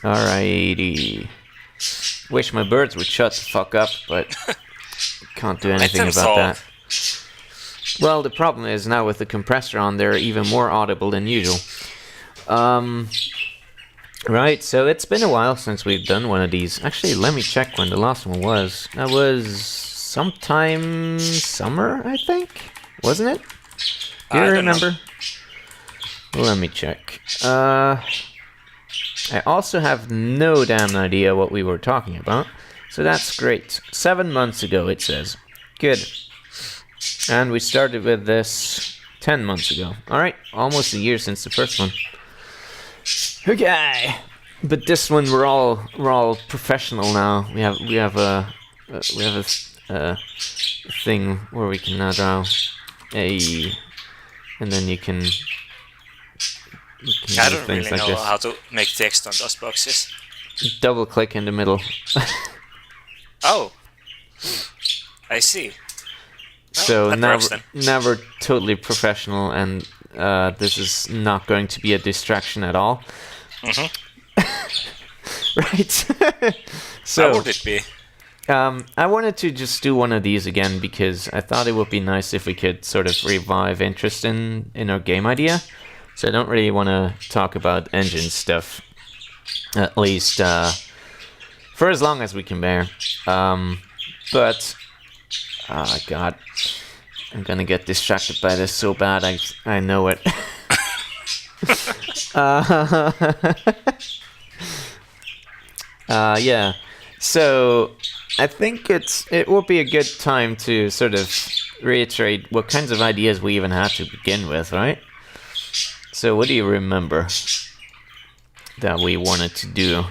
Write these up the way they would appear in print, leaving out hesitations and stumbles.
Alrighty. Wish my birds would shut the fuck up, but can't do anything about that. Well, the problem is now with the compressor on, they're even more audible than usual. Right, so it's been a while since we've done one of these. Actually, let me check when the last one was. That was sometime summer, I think? Wasn't it? Do you remember? Let me check. I also have no damn idea what we were talking about. So that's great. 7 months ago, it says. Good. And we started with this 10 months ago. Alright, almost a year since the first one. Okay. But this one we're all professional now. We have a thing where we can now draw a, and then you can I don't really know how to make text on those boxes. Double click in the middle. Oh, I see. So now we're totally professional, and this is not going to be a distraction at all. Mm-hmm. Right. So how would it be? I wanted to just do one of these again because I thought it would be nice if we could sort of revive interest in our game idea. So I don't really want to talk about engine stuff, at least for as long as we can bear. But oh god, I'm gonna get distracted by this so bad. I know it. Yeah. So I think it will be a good time to sort of reiterate what kinds of ideas we even had to begin with, right? So what do you remember that we wanted to do?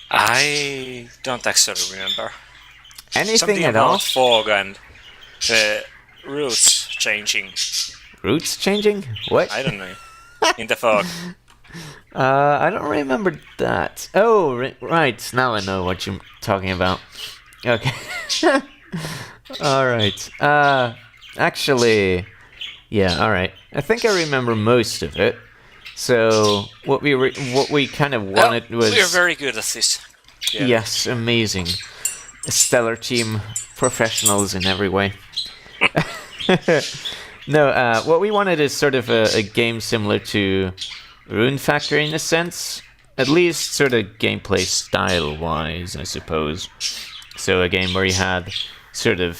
I don't actually remember. Anything Something at all? about fog and routes changing. Routes changing? What? I don't know. In the fog. I don't remember that. Oh, right. Now I know what you're talking about. Okay. All right. Actually, yeah. All right. I think I remember most of it. So what we kind of wanted was. We are very good at this. Yeah. Yes, amazing. A stellar team, professionals in every way. No, what we wanted is sort of a game similar to Rune Factory in a sense, at least sort of gameplay style-wise, I suppose. So a game where you had sort of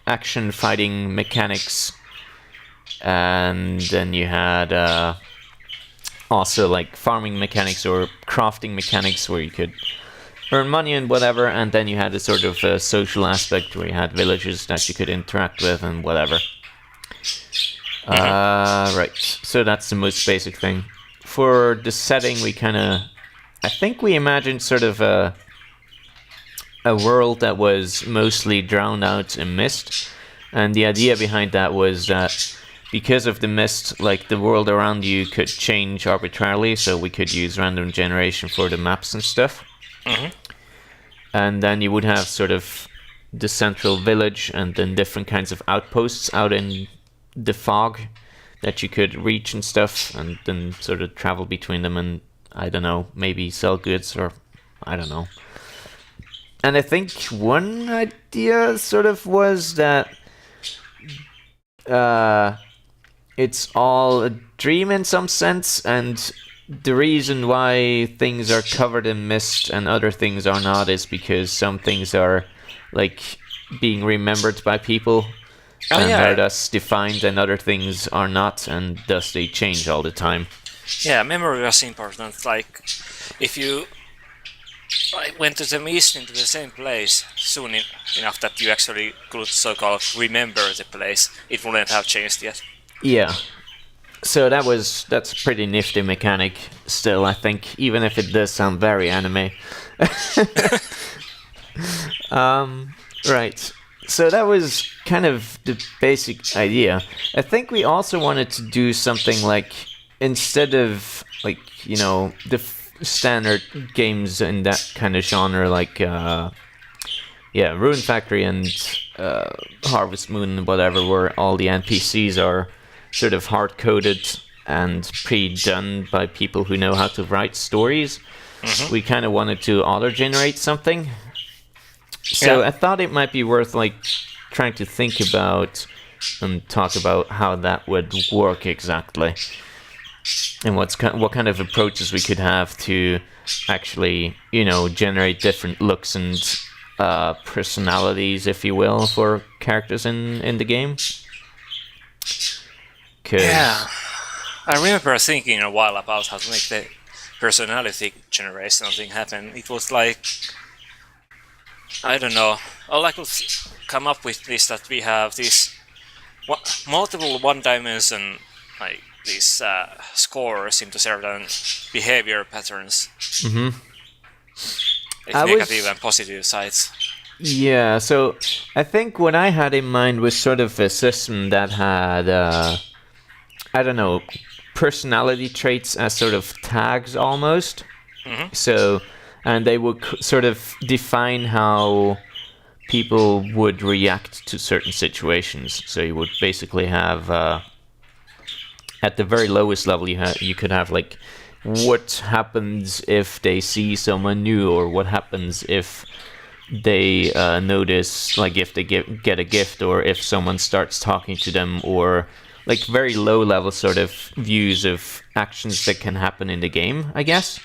action fighting mechanics, and then you had also like farming mechanics or crafting mechanics where you could earn money and whatever, and then you had a sort of social aspect where you had villagers that you could interact with and whatever. Right, so that's the most basic thing. For the setting, I think we imagined sort of a world that was mostly drowned out in mist, and the idea behind that was that because of the mist, like the world around you could change arbitrarily, so we could use random generation for the maps and stuff. Mm-hmm. And then you would have sort of the central village and then different kinds of outposts out in the fog that you could reach and stuff, and then sort of travel between them and, I don't know, maybe sell goods or I don't know. And I think one idea sort of was that it's all a dream in some sense, and the reason why things are covered in mist and other things are not is because some things are like being remembered by people and are thus defined, and other things are not, and thus they change all the time. Yeah, memory was important. Like, if you went to the mist into the same place soon enough that you actually could so-called remember the place, it wouldn't have changed yet. Yeah. So that's a pretty nifty mechanic still, I think, even if it does sound very anime. Right. So that was kind of the basic idea. I think we also wanted to do something like, instead of like, you know, the standard games in that kind of genre, like Rune Factory and Harvest Moon and whatever, where all the NPCs are sort of hard-coded and pre-done by people who know how to write stories. we kind of wanted to auto-generate something. So I thought it might be worth like trying to think about and talk about how that would work exactly, and what kind of approaches we could have to actually, generate different looks and personalities, if you will, for characters in the game. Yeah, I remember thinking a while about how to make the personality generation thing happen. It was like, I don't know, all I could come up with is that we have these multiple one-dimension, like these scores into certain behavior patterns. It's negative and positive sides. Yeah, so I think what I had in mind was sort of a system that had, I don't know, personality traits as sort of tags almost. So, and they would sort of define how people would react to certain situations. So you would basically have, at the very lowest level, you could have like, what happens if they see someone new, or what happens if they notice, like if they get a gift, or if someone starts talking to them, or like very low level sort of views of actions that can happen in the game, I guess.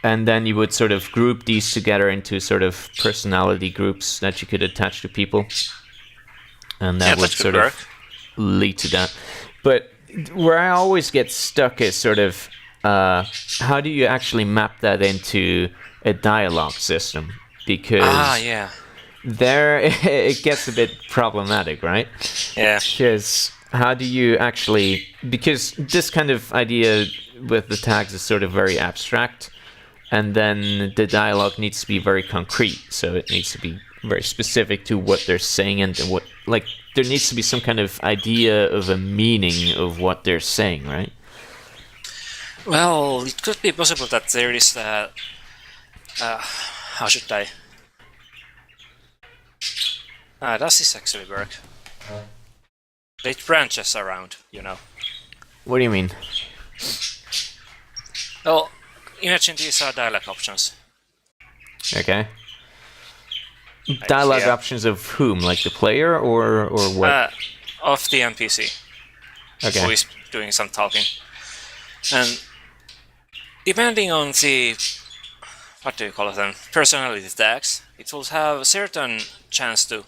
And then you would sort of group these together into sort of personality groups that you could attach to people, and that would sort of lead to that. But where I always get stuck is sort of how do you actually map that into a dialogue system? Because there it gets a bit problematic, right? Yeah. Because how do you actually... Because this kind of idea with the tags is sort of very abstract, and then the dialogue needs to be very concrete, so it needs to be very specific to what they're saying, and what, like, there needs to be some kind of idea of a meaning of what they're saying, right? Well, it could be possible that there is how should I... does this actually work? It branches around, What do you mean? Well, imagine these are dialogue options. Okay. Dialogue options of whom? Like the player, or what? Of the NPC. Okay. Who is doing some talking. And depending on the, what do you call them, personality tags, it will have a certain chance to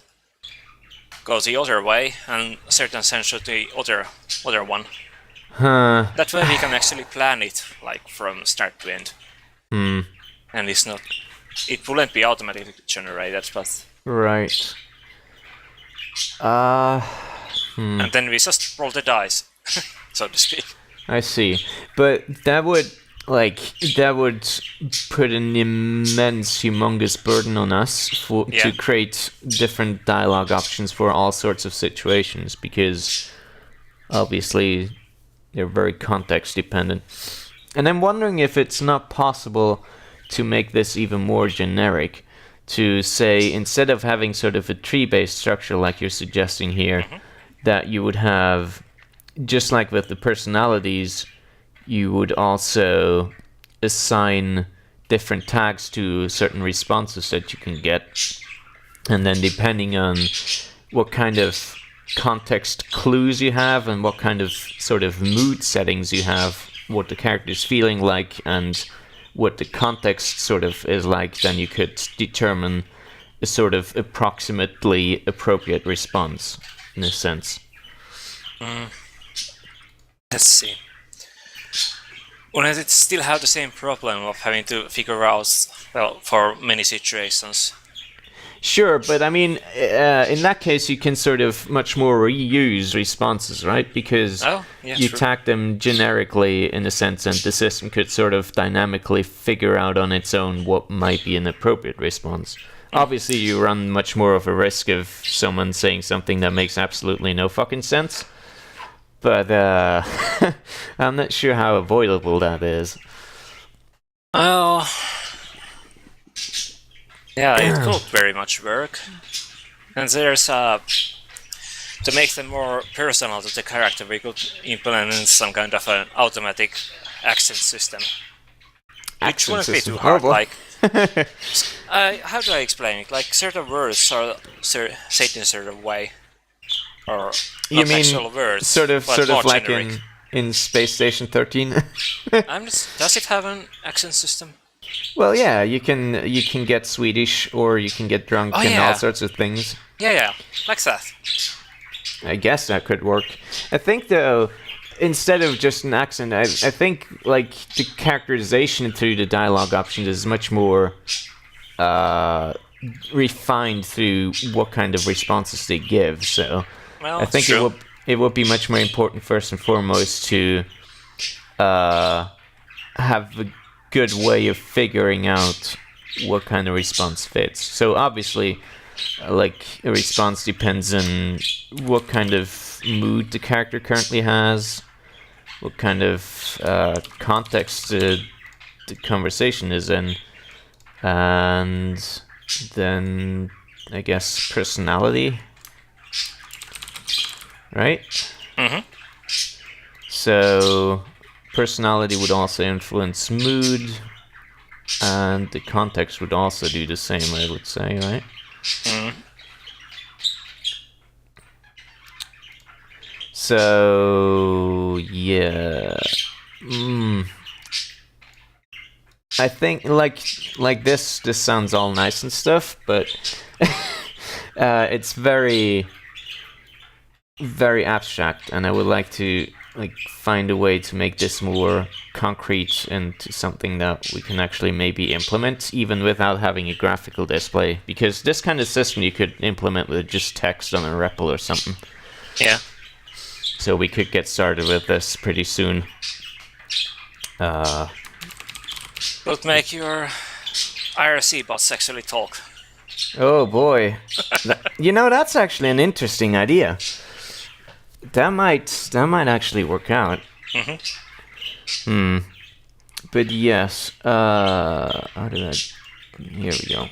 go the other way, and a certain sense to the other one. That way we can actually plan it, like, from start to end. And it wouldn't be automatically generated, but... Right. And then we just roll the dice, so to speak. I see. But that would put an immense, humongous burden on us to create different dialogue options for all sorts of situations, because obviously they're very context dependent. And I'm wondering if it's not possible to make this even more generic, to say, instead of having sort of a tree-based structure like you're suggesting here, that you would have, just like with the personalities, you would also assign different tags to certain responses that you can get. And then depending on what kind of context clues you have, and what kind of sort of mood settings you have, what the character's feeling like, and what the context sort of is like, then you could determine a sort of approximately appropriate response, in a sense. Let's see. Wouldn't it still have the same problem of having to figure out, well, for many situations? Sure, but I mean, in that case, you can sort of much more reuse responses, right? Because you tag them generically, in a sense, and the system could sort of dynamically figure out on its own what might be an appropriate response. Obviously, you run much more of a risk of someone saying something that makes absolutely no fucking sense. But I'm not sure how avoidable that is. Oh... Yeah, it could very much work. And there's to make them more personal to the character, we could implement some kind of an automatic accent system. It wouldn't be too Oh hard. boy. Like, how do I explain it? Like, certain words are said in a certain way, or You not mean actual words, sort of but more like generic. in Space Station 13? Does it have an accent system? Well, yeah, you can get Swedish or you can get drunk Oh and all yeah, sorts of things. yeah, like that. I guess that could work. I think though, instead of just an accent, I think like the characterization through the dialogue options is much more refined through what kind of responses they give. So Well, I think true. it would be much more important first and foremost to have a good way of figuring out what kind of response fits. So obviously, like a response depends on what kind of mood the character currently has, what kind of context the conversation is in, and then I guess personality, right? Mm-hmm. So personality would also influence mood, and the context would also do the same, I would say, right? Mm. So yeah, I think like this sounds all nice and stuff, but it's very abstract, and I would like to like find a way to make this more concrete into something that we can actually maybe implement even without having a graphical display, because this kind of system you could implement with just text on a REPL or something. Yeah. So we could get started with this pretty soon. But make your IRC bots actually talk. Oh boy. That's actually an interesting idea. That might actually work out. Mm-hmm. But yes, how did I... Here we go.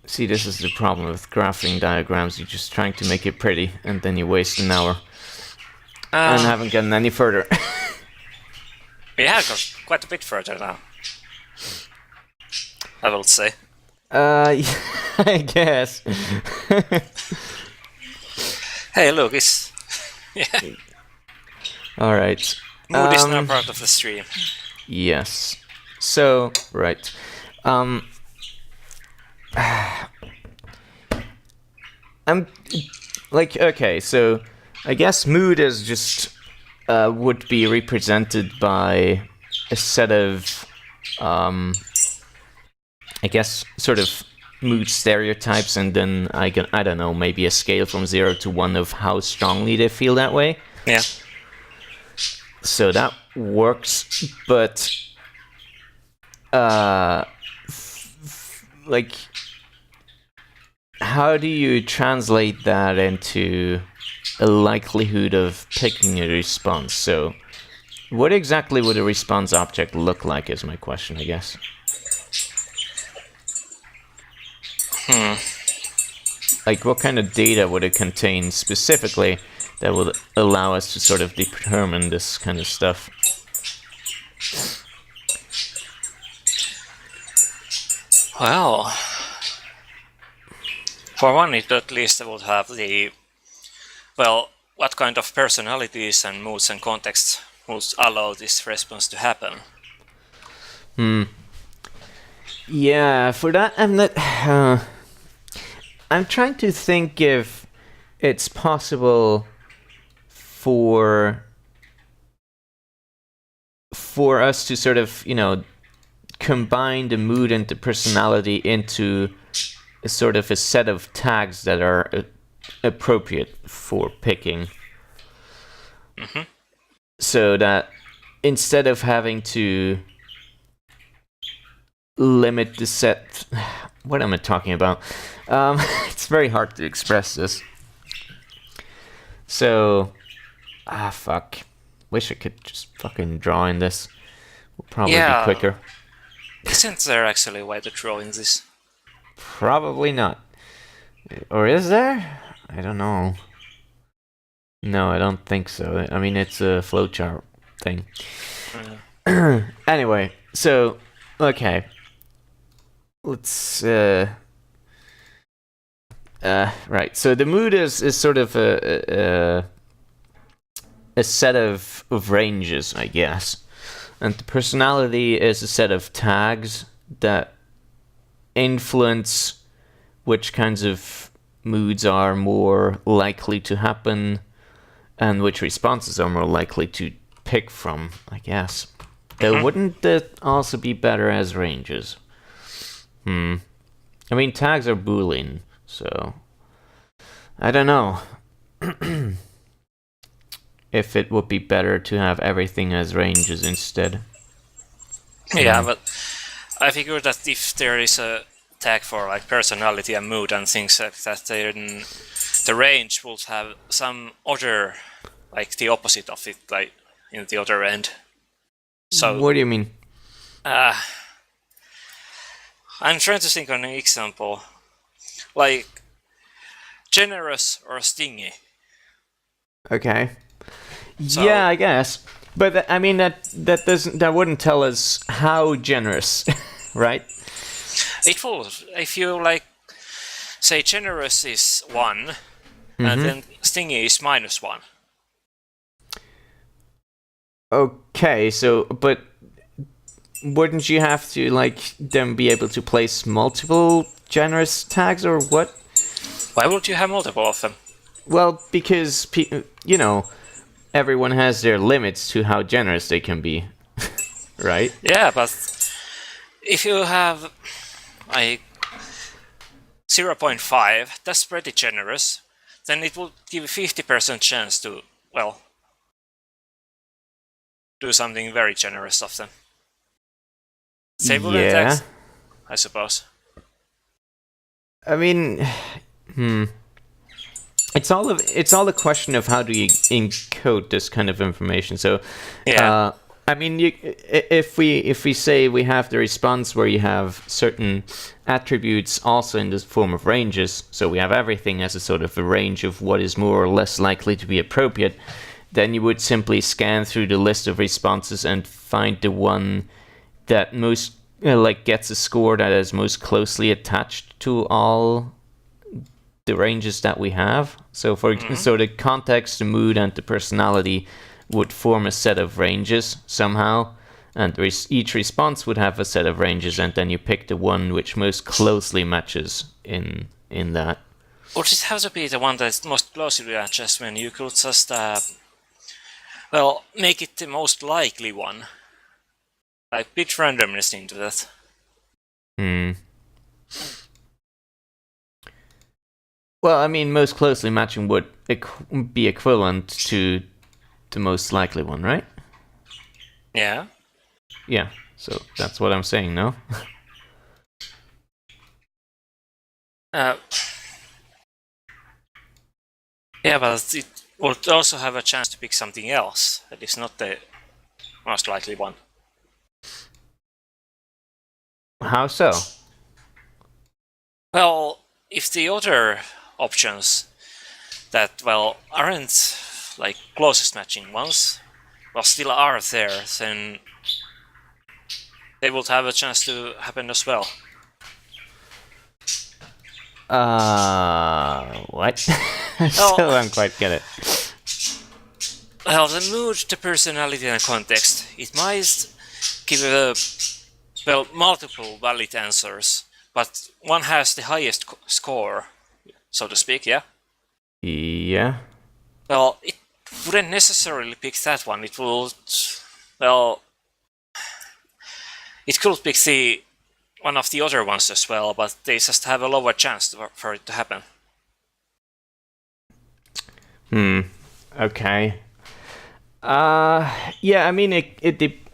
See, this is the problem with graphing diagrams. You're just trying to make it pretty, and then you waste an hour. And haven't gotten any further. We have got quite a bit further now, I will say. I guess. Hey, look, it's... yeah. Alright. Mood is now part of the stream. Yes. So, right. I'm like, okay, so I guess mood is just would be represented by a set of I guess sort of mood stereotypes, and then I don't know, maybe a scale from 0 to 1 of how strongly they feel that way. Yeah. So that works, but like, how do you translate that into a likelihood of picking a response? So what exactly would a response object look like is my question, I guess. Like, what kind of data would it contain specifically that would allow us to sort of determine this kind of stuff? Well, for one, it at least would have the... well, what kind of personalities and moods and contexts would allow this response to happen? Yeah, for that, I'm not... I'm trying to think if it's possible for us to sort of, combine the mood and the personality into a sort of a set of tags that are appropriate for picking. Mm-hmm. So that instead of having to limit the set... What am I talking about? It's very hard to express this. So... fuck. Wish I could just fucking draw in this. Will probably be quicker. Isn't there actually a way to draw in this? Probably not. Or is there? I don't know. No, I don't think so. I mean, it's a flowchart thing. Mm. Anyway, so okay, let's right. So the mood is sort of a set of ranges, I guess, and the personality is a set of tags that influence which kinds of moods are more likely to happen and which responses are more likely to pick from, I guess. Wouldn't that also be better as ranges? I mean, tags are Boolean, so I don't know if it would be better to have everything as ranges instead. Yeah, but I figure that if there is a tag for like personality and mood and things like that, then the range will have some other, like the opposite of it, like in the other end. So What do you mean? I'm trying to think of an example, like generous or stingy. Okay. So- Yeah, I guess. But I mean that wouldn't tell us how generous, right? It will, if you like, say generous is 1, and then stingy is -1. Okay, so but wouldn't you have to like then be able to place multiple generous tags or what? Why would you have multiple of them? Well, because you know, everyone has their limits to how generous they can be, right? Yeah, but if you have like 0.5, that's pretty generous. Then it will give 50% chance to, well, do something very generous of them. Say boolean Yeah. text, I suppose. I mean, it's all a question of how do you encode this kind of information. So, Yeah. I mean, if we say we have the response where you have certain attributes also in the form of ranges, so we have everything as a sort of a range of what is more or less likely to be appropriate, then you would simply scan through the list of responses and find the one that most like gets a score that is most closely attached to all the ranges that we have. So so the context, the mood, and the personality would form a set of ranges somehow, and each response would have a set of ranges, and then you pick the one which most closely matches in that. Would it have to be the one that most closely matches when you could just, well, make it the most likely one? Like, bit randomness into that. Well, I mean, most closely matching would be equivalent to the most likely one, right? Yeah. Yeah, so that's what I'm saying, no? Yeah, but it would also have a chance to pick something else that is not the most likely one. How so? Well, if the other options that, well, aren't like closest matching ones, well, still are there, then they would have a chance to happen as well. What? Still don't quite get it. Well, the mood, the personality, and context, it might give well, multiple valid answers, but one has the highest score, so to speak, yeah? Yeah. Well, it wouldn't necessarily pick that one. It would, well, it could pick one of the other ones as well, but they just have a lower chance for it to happen. Okay. Yeah, I mean,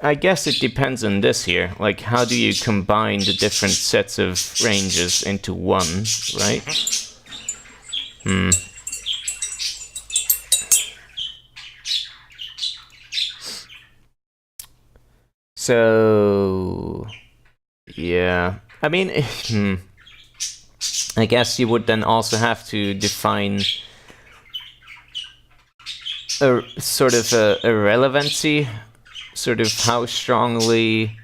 I guess it depends on this here. Like, how do you combine the different sets of ranges into one, right? So, yeah. I mean, I guess you would then also have to define a sort of a relevancy, sort of how strongly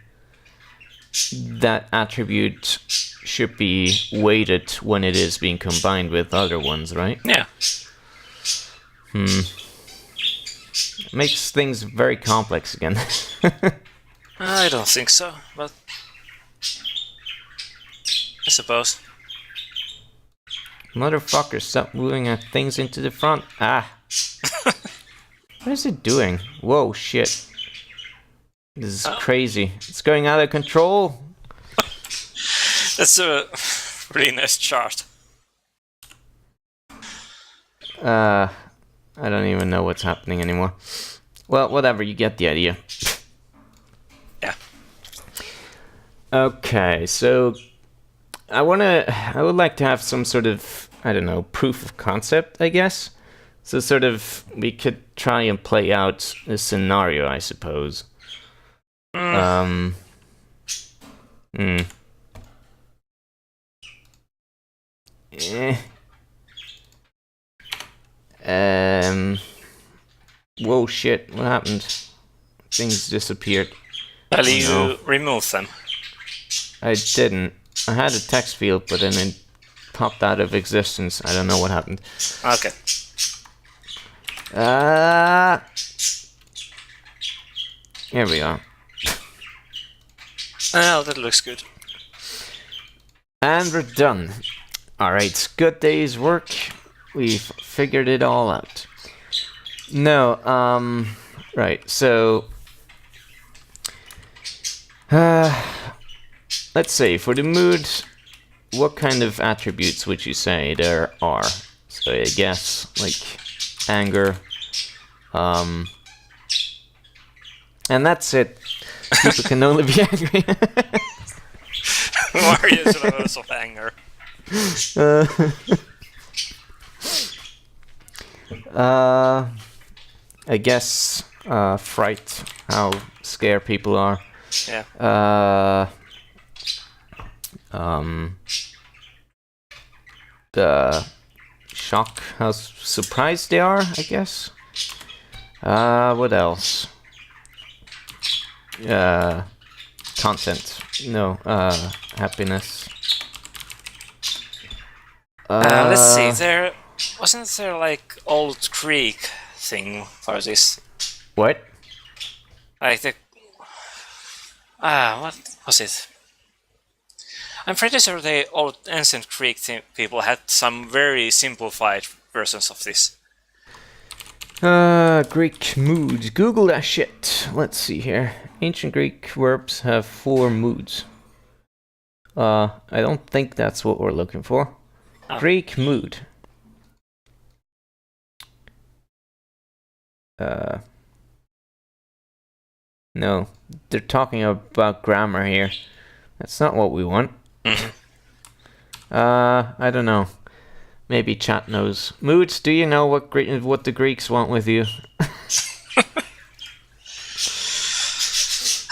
that attribute should be weighted when it is being combined with other ones, right? Yeah. Makes things very complex again. I don't think so, but I suppose. Motherfucker, stop moving things into the front. Ah. What is it doing? Whoa, shit. This is crazy. It's going out of control. That's a really nice chart. I don't even know what's happening anymore. Well, whatever, you get the idea. Yeah. Okay, so I would like to have some sort of, I don't know, proof of concept, I guess. So sort of, we could try and play out a scenario, I suppose. Whoa, shit, what happened? Things disappeared. Well, you remove them. I didn't. I had a text field, but then it popped out of existence. I don't know what happened. Okay. Here we are. Oh, that looks good. And we're done. Alright, good day's work. We've figured it all out. No, right, so... let's say, for the mood, what kind of attributes would you say there are? So I guess, like, anger, and that's it. People can only be angry. Various levels of anger. I guess, fright, how scared people are. Yeah. The shock, how surprised they are, I guess. What else? Content. No, happiness. Let's see, wasn't there like old Greek thing for this? What? Like the... what was it? I'm pretty sure the old ancient Greek people had some very simplified versions of this. Greek moods. Google that shit. Let's see here. Ancient Greek verbs have 4 moods. I don't think that's what we're looking for. Oh. Greek mood. No, they're talking about grammar here. That's not what we want. I don't know. Maybe chat knows. Moods, do you know what the Greeks want with you?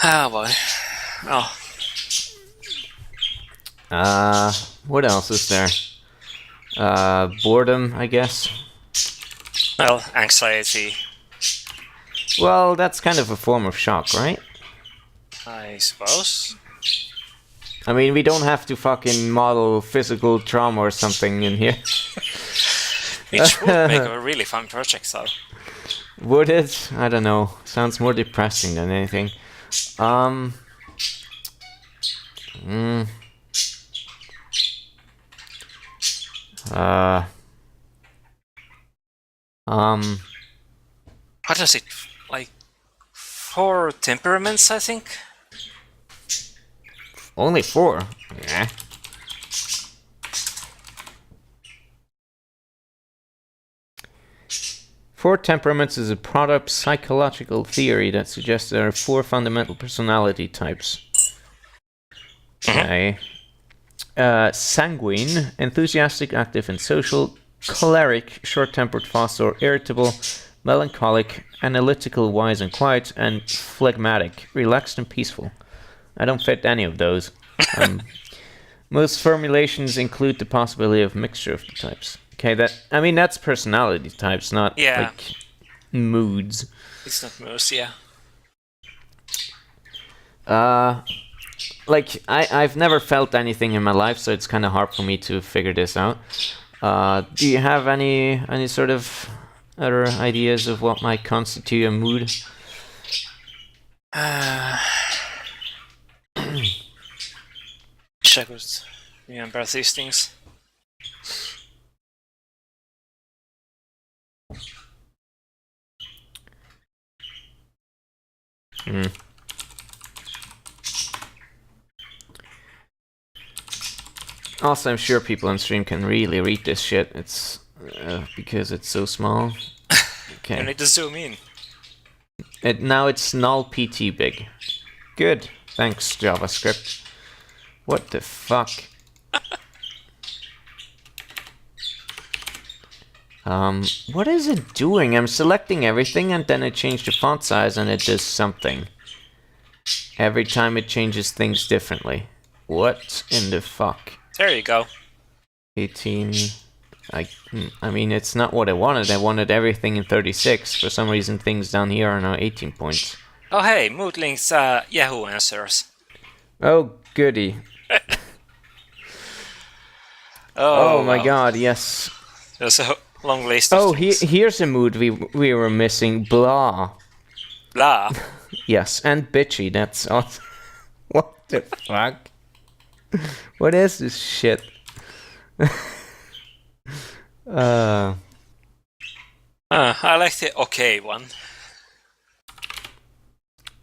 Oh boy. Oh. What else is there? Boredom, I guess. Well, anxiety. Well, that's kind of a form of shock, right? I suppose. I mean, we don't have to fucking model physical trauma or something in here. Which would make a really fun project, though. Would it? I don't know. Sounds more depressing than anything. What is it? Like 4 temperaments, I think? Only 4? Yeah. Four temperaments is a product psychological theory that suggests there are 4 fundamental personality types. Okay. Sanguine, enthusiastic, active, and social. Choleric, short-tempered, fast or irritable. Melancholic, analytical, wise and quiet. And phlegmatic, relaxed and peaceful. I don't fit any of those. Most formulations include the possibility of mixture of the types. Okay, that's personality types, not moods. It's not moods, yeah. Like I've never felt anything in my life, so it's kind of hard for me to figure this out. Do you have any sort of other ideas of what might constitute a mood? Wish I could remember these things. Also, I'm sure people on stream can really read this shit. It's because it's so small. Okay. You need to zoom in. Now it's null pt big. Good. Thanks, JavaScript. What the fuck? What is it doing? I'm selecting everything and then I change the font size and it does something. Every time it changes things differently. What in the fuck? There you go. 18... I mean, it's not what I wanted. I wanted everything in 36. For some reason, things down here are now 18 points. Oh hey, Moodlink's Yahoo answers. Oh, goody. Oh my god, yes. There's a long list of things. Here's a mood we were missing. Blah. Blah. Yes, and bitchy, that's awesome. What the fuck? What is this shit? I like the okay one.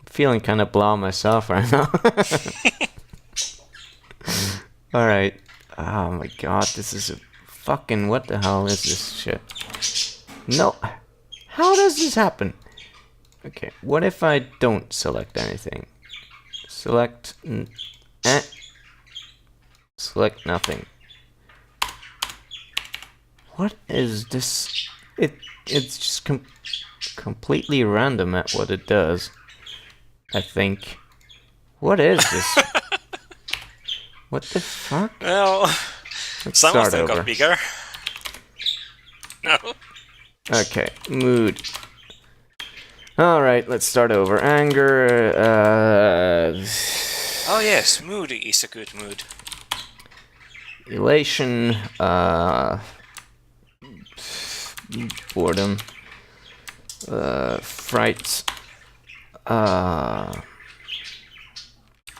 Feeling kind of blah myself right now. Alright. Oh my god, this is a fucking... What the hell is this shit? No. How does this happen? Okay, what if I don't select anything? Select... Select nothing. What is this? It's just completely random at what it does. I think. What is this? What the fuck? Well, some of them got bigger. No. Okay, mood. Alright, let's start over. Anger, Oh yes, moody is a good mood. elation, boredom, fright,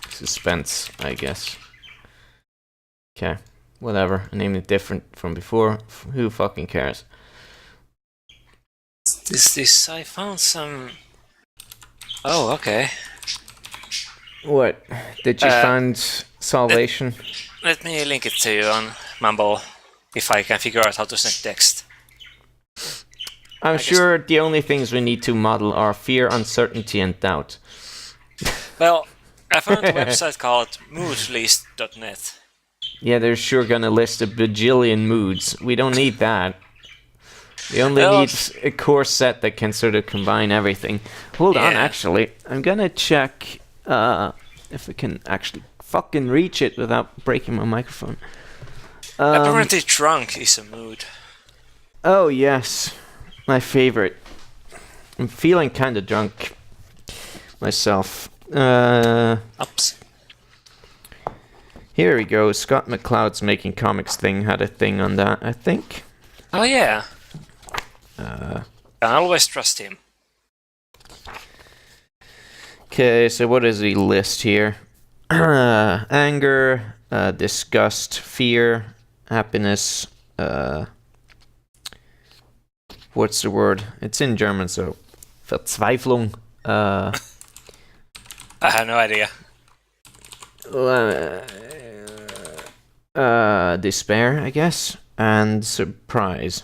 suspense, I guess. Okay, whatever. I named it different from before. Who fucking cares? This I found some... Oh, okay. What? Did you find salvation? Let me link it to you on Mumble, if I can figure out how to send text. I'm sure the only things we need to model are fear, uncertainty, and doubt. Well, I found a website called moodlist.net. Yeah, they're sure gonna list a bajillion moods. We don't need that. We only need a core set that can sort of combine everything. Hold on, actually. I'm gonna check if we can actually fucking reach it without breaking my microphone. Apparently drunk is a mood. Oh, yes. My favorite. I'm feeling kind of drunk myself. Ups. Here we go. Scott McCloud's Making Comics thing had a thing on that, I think. Oh yeah. I always trust him. Okay, so what is the list here? Anger, disgust, fear, happiness, what's the word? It's in German, so Verzweiflung. I have no idea. Despair, I guess, and surprise.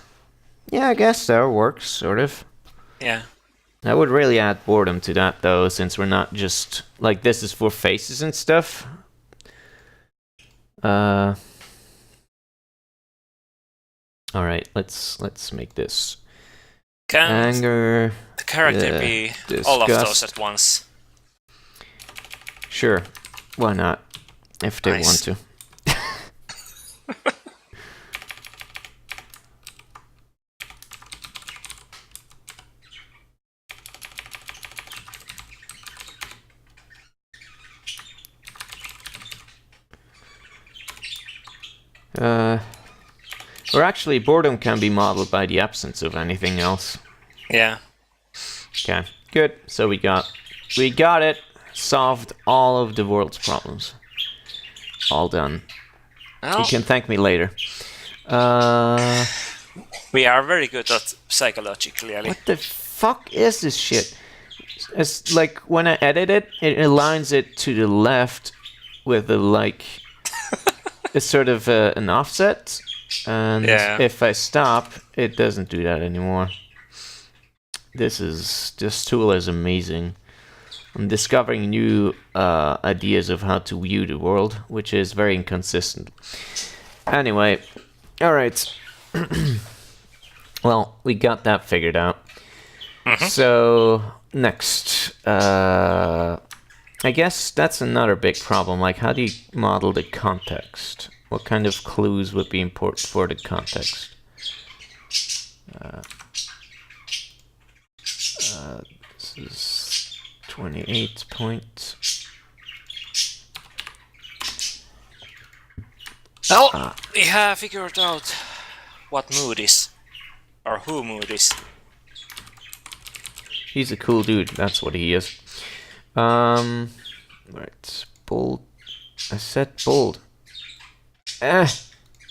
Yeah, I guess that works, sort of. Yeah. I would really add boredom to that, though, since we're not just... Like, this is for faces and stuff. Alright, let's make this. Can Anger... the character be disgust. all of those at once? Sure. Why not? If they want to. Or actually, boredom can be modeled by the absence of anything else. Yeah. Okay, good. So we got it. Solved all of the world's problems. All done. Well, You can thank me later. we are very good at psychology, clearly. What the fuck is this shit? It's like when I edit it, it aligns it to the left with it's sort of an offset. And if I stop, it doesn't do that anymore. This tool is amazing. I'm discovering new ideas of how to view the world, which is very inconsistent. Anyway, alright. Well, we got that figured out. So, next. I guess that's another big problem. Like, how do you model the context? What kind of clues would be important for the context? This is 28 points. Well, we have figured out what mood is. Or who mood is. He's a cool dude, that's what he is. Right, bold. I said bold.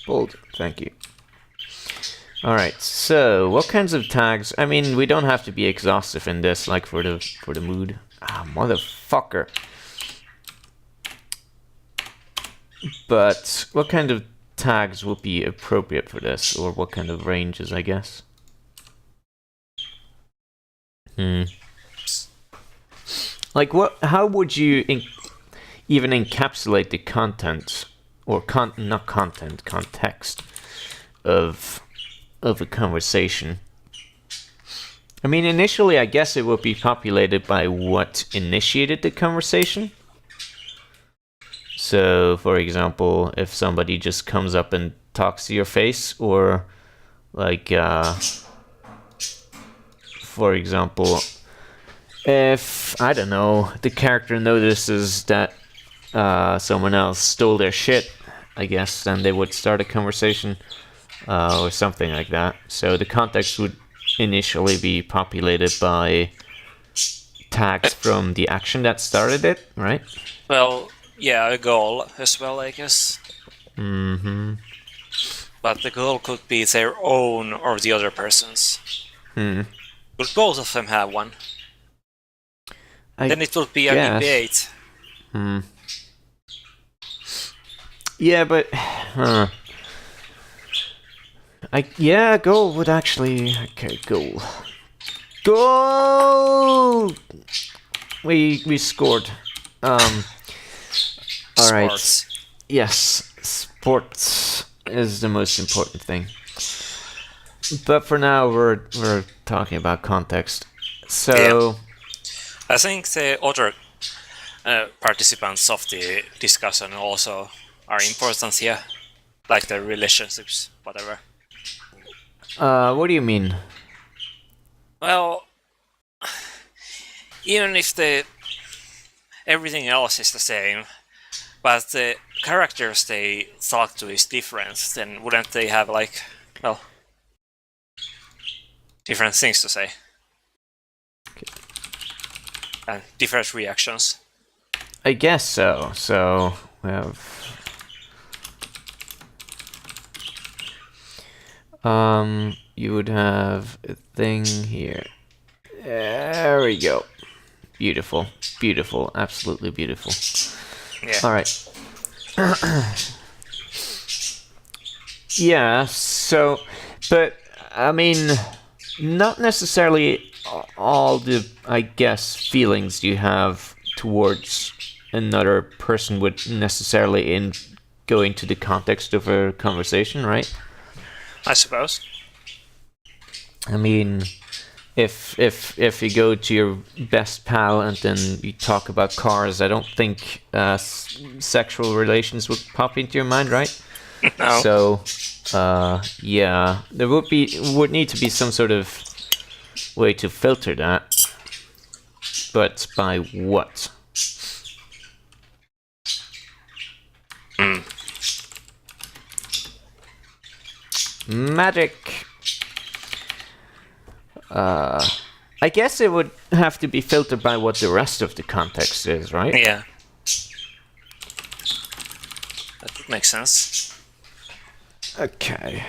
Bold, thank you. Alright, so what kinds of tags? I mean, we don't have to be exhaustive in this, like for the mood. Ah, motherfucker. But what kind of tags would be appropriate for this, or what kind of ranges, I guess? Like how would you even encapsulate the content or context of a conversation? I mean, initially I guess it would be populated by what initiated the conversation. So, for example, if somebody just comes up and talks to your face, or like for example, if, I don't know, the character notices that someone else stole their shit, I guess, then they would start a conversation or something like that. So the context would initially be populated by tags from the action that started it, right? Well, yeah, a goal as well, I guess. But the goal could be their own or the other person's. Would both of them have one? Then it would be a debate. Yeah, but goal would actually. Okay, goal. Goal. We scored. All right. Sports. Yes, sports is the most important thing. But for now, we're talking about context. So. Yeah. I think the other participants of the discussion also are important here, like the relationships, whatever. What do you mean? Well, even if everything else is the same, but the characters they talk to is different, then wouldn't they have different things to say? And different reactions. I guess so. So we have you would have a thing here. There we go. Beautiful. Beautiful. Absolutely beautiful. Yeah. All right. Yeah, so but I mean not necessarily all the, I guess, feelings you have towards another person would necessarily go into the context of a conversation, right? I suppose. I mean, if you go to your best pal and then you talk about cars, I don't think sexual relations would pop into your mind, right? No. So, yeah, there would need to be some sort of way to filter that, but by what? Magic. I guess it would have to be filtered by what the rest of the context is, right? Yeah. That would make sense. Okay.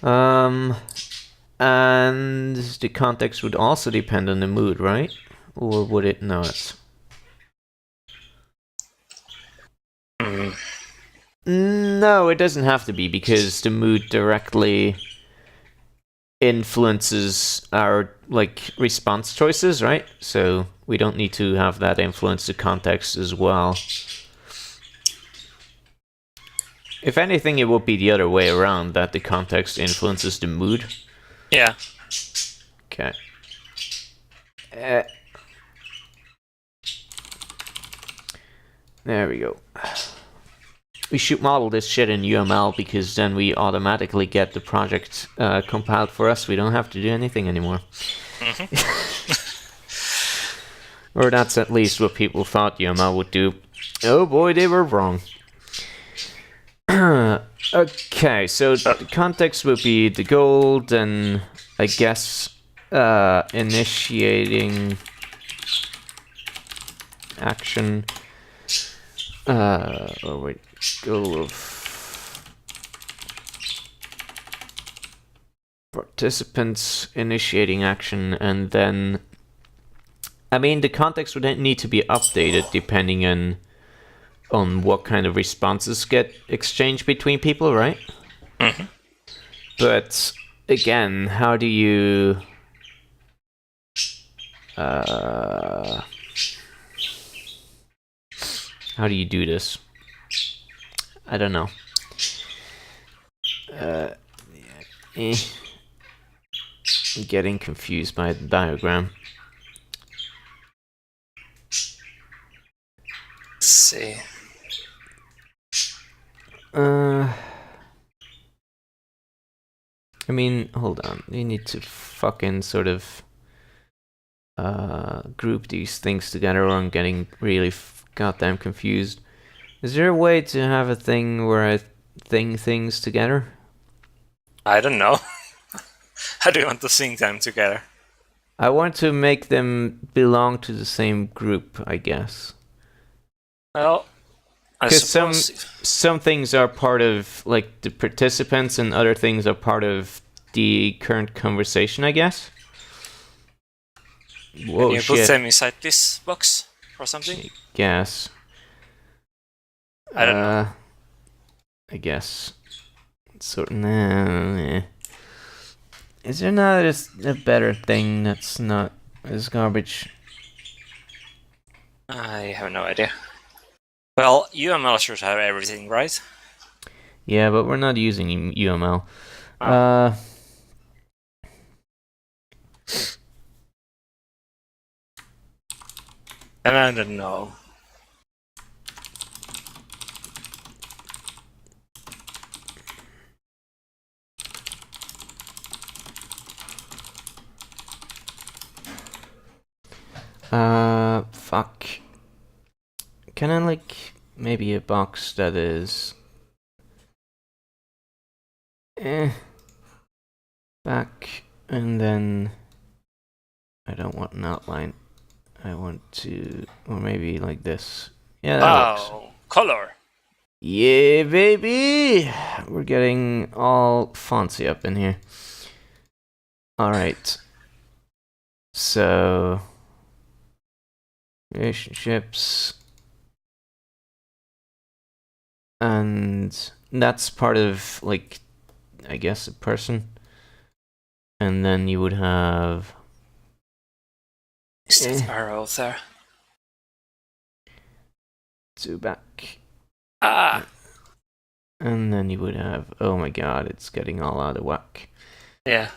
And the context would also depend on the mood, right? Or would it not? No, it doesn't have to be, because the mood directly influences our response choices, right? So we don't need to have that influence the context as well. If anything, it would be the other way around, that the context influences the mood. Yeah. Okay. There we go. We should model this shit in UML, because then we automatically get the project compiled for us. We don't have to do anything anymore. Or that's at least what people thought UML would do. Oh boy, they were wrong. Okay, so the context would be the goal, then I guess initiating action. Oh wait, goal of participants initiating action, and then I mean the context would need to be updated depending on what kind of responses get exchanged between people, right? Mm-hmm. But again, how do you do this? I don't know. I'm getting confused by the diagram. Let's see. I mean, hold on. You need to fucking sort of group these things together, or I'm getting really goddamn confused. Is there a way to have a thing where I thing things together? I don't know. How do you want to sing them together? I want to make them belong to the same group, I guess. Well, I Because suppose some things are part of the participants, and other things are part of the current conversation, I guess. Whoa, can you put them inside this box or something? I guess. I don't know. I guess. Is there not a better thing that's not as garbage? I have no idea. Well, UML should have everything, right? Yeah, but we're not using UML. Oh. And I don't know. Fuck. Can I maybe a box that is back, and then I don't want an outline. I want to, or maybe like this. Yeah, that works. Color. Yeah, baby! We're getting all fancy up in here. Alright. So, relationships. And that's part of, I guess, a person. And then you would have... Is that arrow there? Two back. Ah! And then you would have... Oh my god, it's getting all out of whack. Yeah.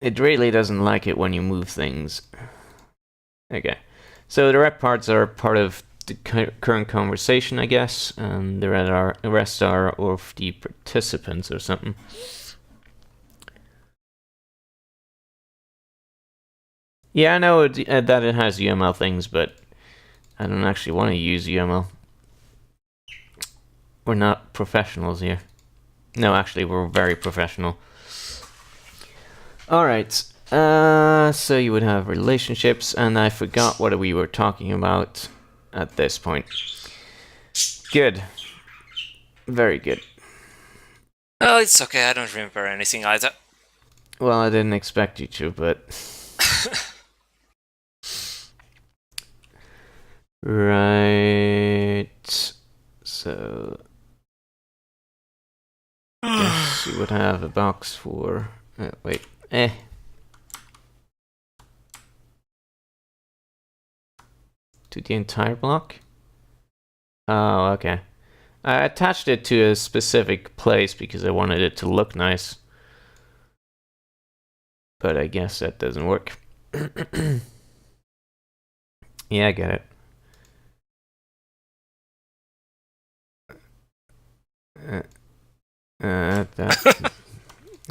It really doesn't like it when you move things. Okay. So the red parts are part of the current conversation, I guess, and the rest are of the participants or something. Yeah, I know that it has UML things, but I don't actually want to use UML. We're not professionals here. No, actually, we're very professional. Alright, so you would have relationships, and I forgot what we were talking about at this point. Good. Very good. Oh, it's okay, I don't remember anything either. Well, I didn't expect you to, but... Right... So... Guess you would have a box for... wait. To the entire block? Oh, okay. I attached it to a specific place because I wanted it to look nice. But I guess that doesn't work. Yeah, I get it. That...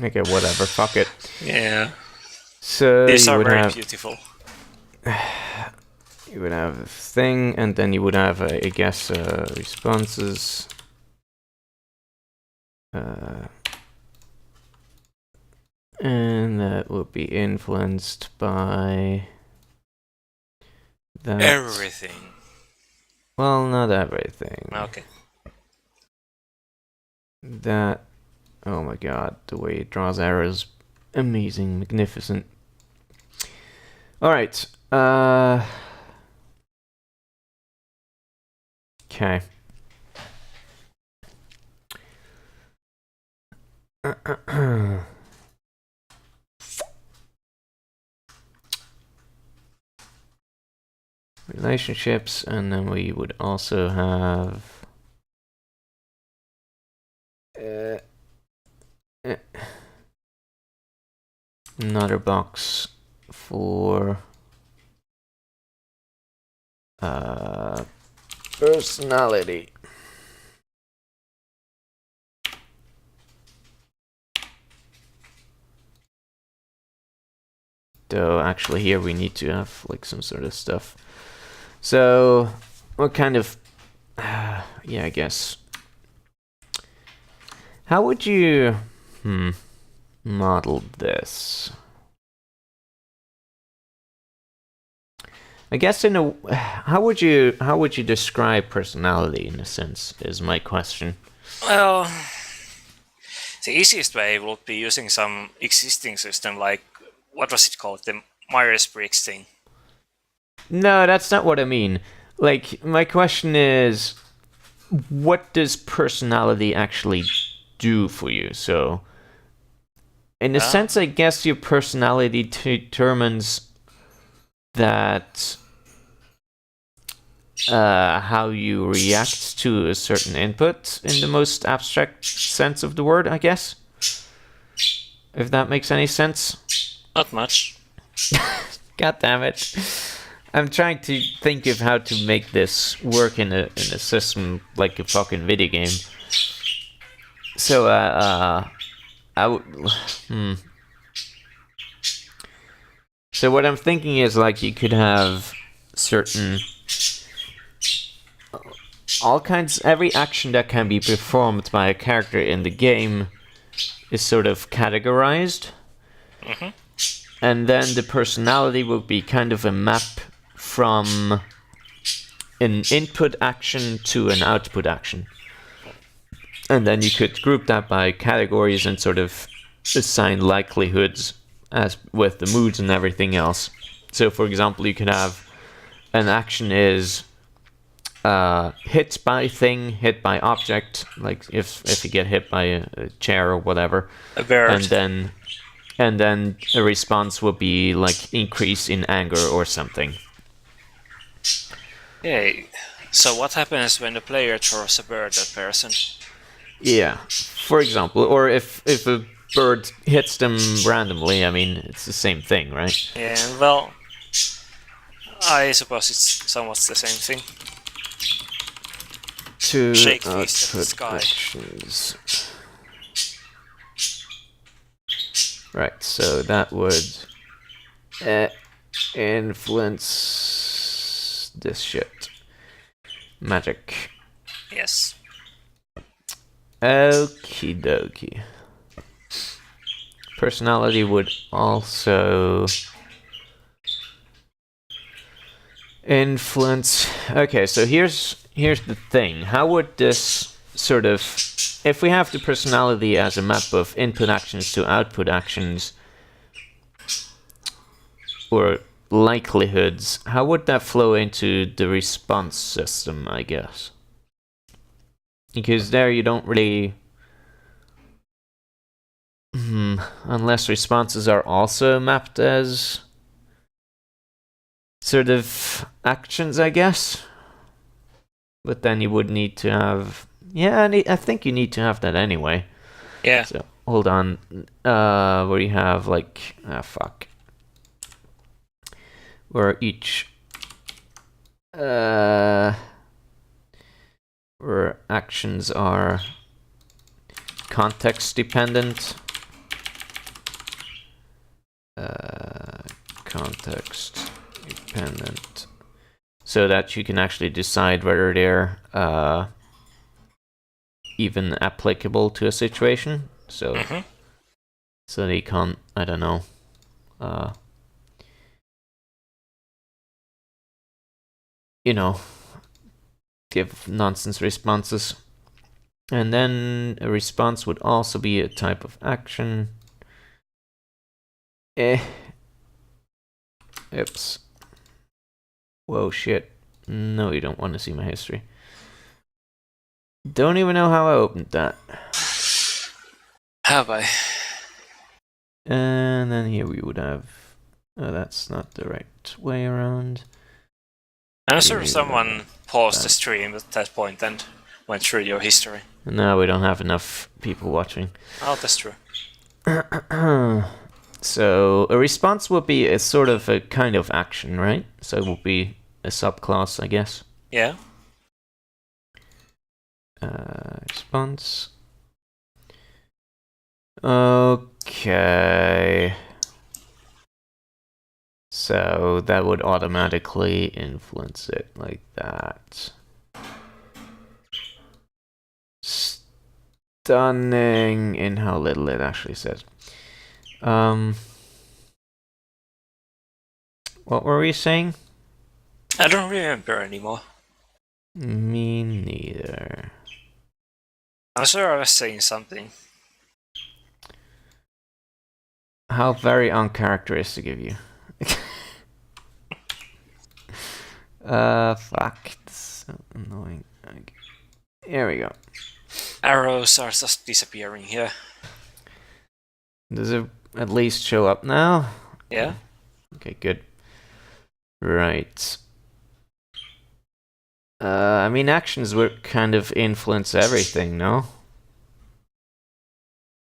Okay, whatever. Fuck it. Yeah. So These you are would very have... beautiful. You would have a thing, and then you would have, I guess, responses. And that would be influenced by that. Everything. Well, not everything. Okay. That. Oh my god, the way it draws arrows. Amazing, magnificent. Alright. Okay. Relationships, and then we would also have another box for personality. Though actually here we need to have like some sort of stuff. So what kind of yeah, I guess. How would you model this? I guess in a how would you describe personality in a sense is my question. Well, the easiest way would be using some existing system like, what was it called? The Myers-Briggs thing. No, that's not what I mean. Like, my question is, what does personality actually do for you? So, in a sense, I guess your personality determines that how you react to a certain input in the most abstract sense of the word, I guess. If that makes any sense. Not much. God damn it. I'm trying to think of how to make this work in a system like a fucking video game. So, I would... So what I'm thinking is, like, you could have certain... Every action that can be performed by a character in the game is sort of categorized. Mm-hmm. And then the personality would be kind of a map from an input action to an output action. And then you could group that by categories and sort of assign likelihoods as with the moods and everything else. So for example, you could have an action is hit by thing, hit by object, like if you get hit by a chair or whatever. A bird. And then a response would be like increase in anger or something. Yay. So what happens when the player throws a bird at person? Yeah, for example, or if a bird hits them randomly, I mean, it's the same thing, right? Yeah, well, I suppose it's somewhat the same thing. To Shake fist at the output sky. actions. Right, so that would influence this shit. Magic. Yes. Okie dokie. Personality would also influence. Okay, so here's the thing. How would this sort of, if we have the personality as a map of input actions to output actions or likelihoods, how would that flow into the response system, I guess? Because there you don't really... unless responses are also mapped as sort of actions, I guess. But then you would need to have... Yeah, I think you need to have that anyway. Yeah. So, hold on. Where you have, like... fuck. Where each... where actions are context dependent. Context dependent. So that you can actually decide whether they're even applicable to a situation. So, so they can't, I don't know, you know, give nonsense responses. And then a response would also be a type of action. Oops. Whoa, shit. No, you don't want to see my history. Don't even know how I opened that. Have I? And then here we would have... Oh, that's not the right way around. I'm sure someone paused the stream at that point and went through your history. No, we don't have enough people watching. Oh, that's true. So, a response would be a sort of a kind of action, right? So it would be a subclass, I guess. Yeah. Response. Okay. So that would automatically influence it like that. Stunning in how little it actually says. What were we saying? I don't remember anymore. Me neither. I'm sure I was saying something. How very uncharacteristic of you. Fuck. It's so annoying. Okay. Here we go. Arrows are just disappearing here. Does it at least show up now? Yeah. Okay, good. Right. I mean, actions would kind of influence everything, no?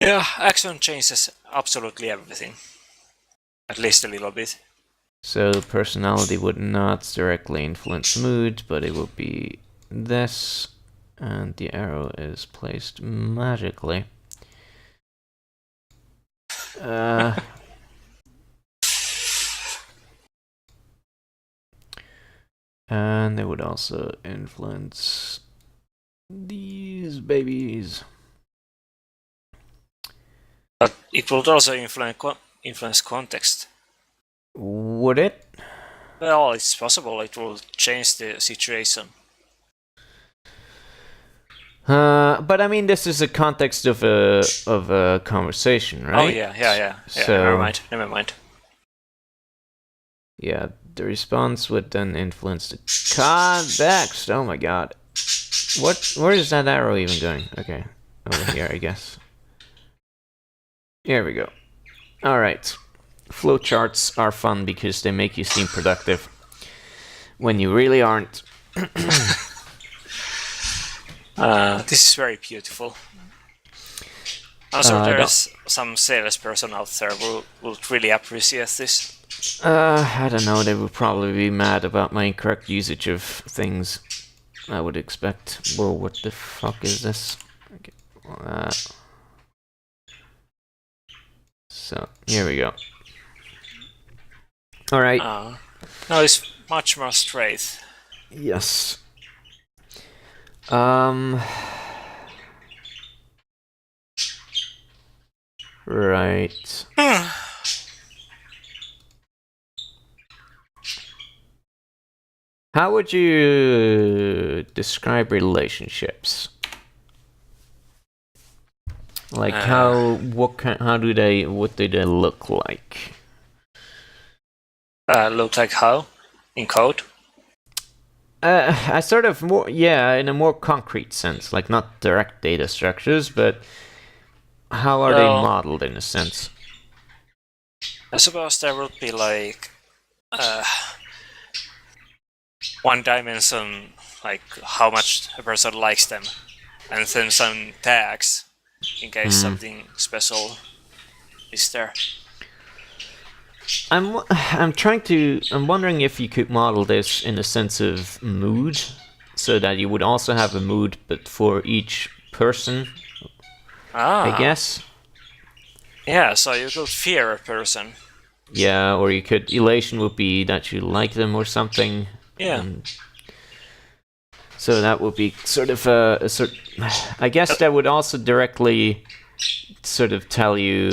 Yeah, action changes absolutely everything. At least a little bit. So personality would not directly influence mood, but it would be this, and the arrow is placed magically. And it would also influence these babies. But it would also influence context. Would it? Well, it's possible it will change the situation. But I mean, this is a context of a conversation, right? Oh yeah. So, Never mind. Yeah, the response would then influence the context. Oh my god. Where is that arrow even going? Okay, over here, I guess. Here we go. Alright. Flowcharts are fun because they make you seem productive when you really aren't. This is very beautiful. Also, there's some salesperson out there who will really appreciate this. I don't know, they would probably be mad about my incorrect usage of things, I would expect. Whoa, what the fuck is this? Okay. So, here we go. Alright. Now it's much more straight. Yes. Right. How would you describe relationships? Like what do they look like? Look like how? In code? I sort of in a more concrete sense, like not direct data structures, but how are they modeled in a sense? I suppose there would be like one dimension, like how much a person likes them, and then some tags in case something special is there. I'm wondering if you could model this in a sense of mood, so that you would also have a mood, but for each person. I guess. Yeah, so you could fear a person. Yeah, or you could elation would be that you like them or something. Yeah. So that would be sort of a sort. I guess that would also directly sort of tell you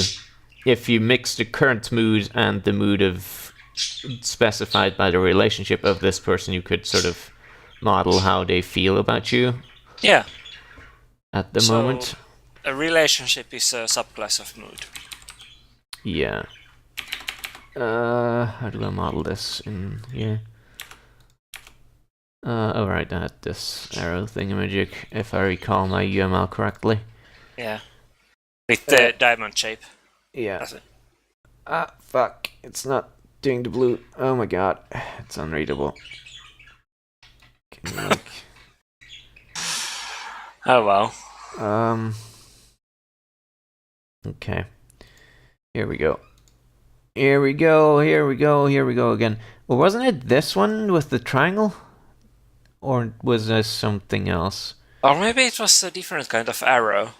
if you mix the current mood and the mood of specified by the relationship of this person, you could sort of model how they feel about you. Yeah. At the moment. A relationship is a subclass of mood. Yeah. How do I model this in here? Alright, I had this arrow thingamajig, if I recall my UML correctly. Yeah. With the diamond shape. Yeah. That's it. Fuck. It's not doing the blue. Oh my god. It's unreadable. Can you, like... Oh wow. Okay. Here we go. Here we go again. Well, wasn't it this one with the triangle? Or was this something else? Or maybe it was a different kind of arrow.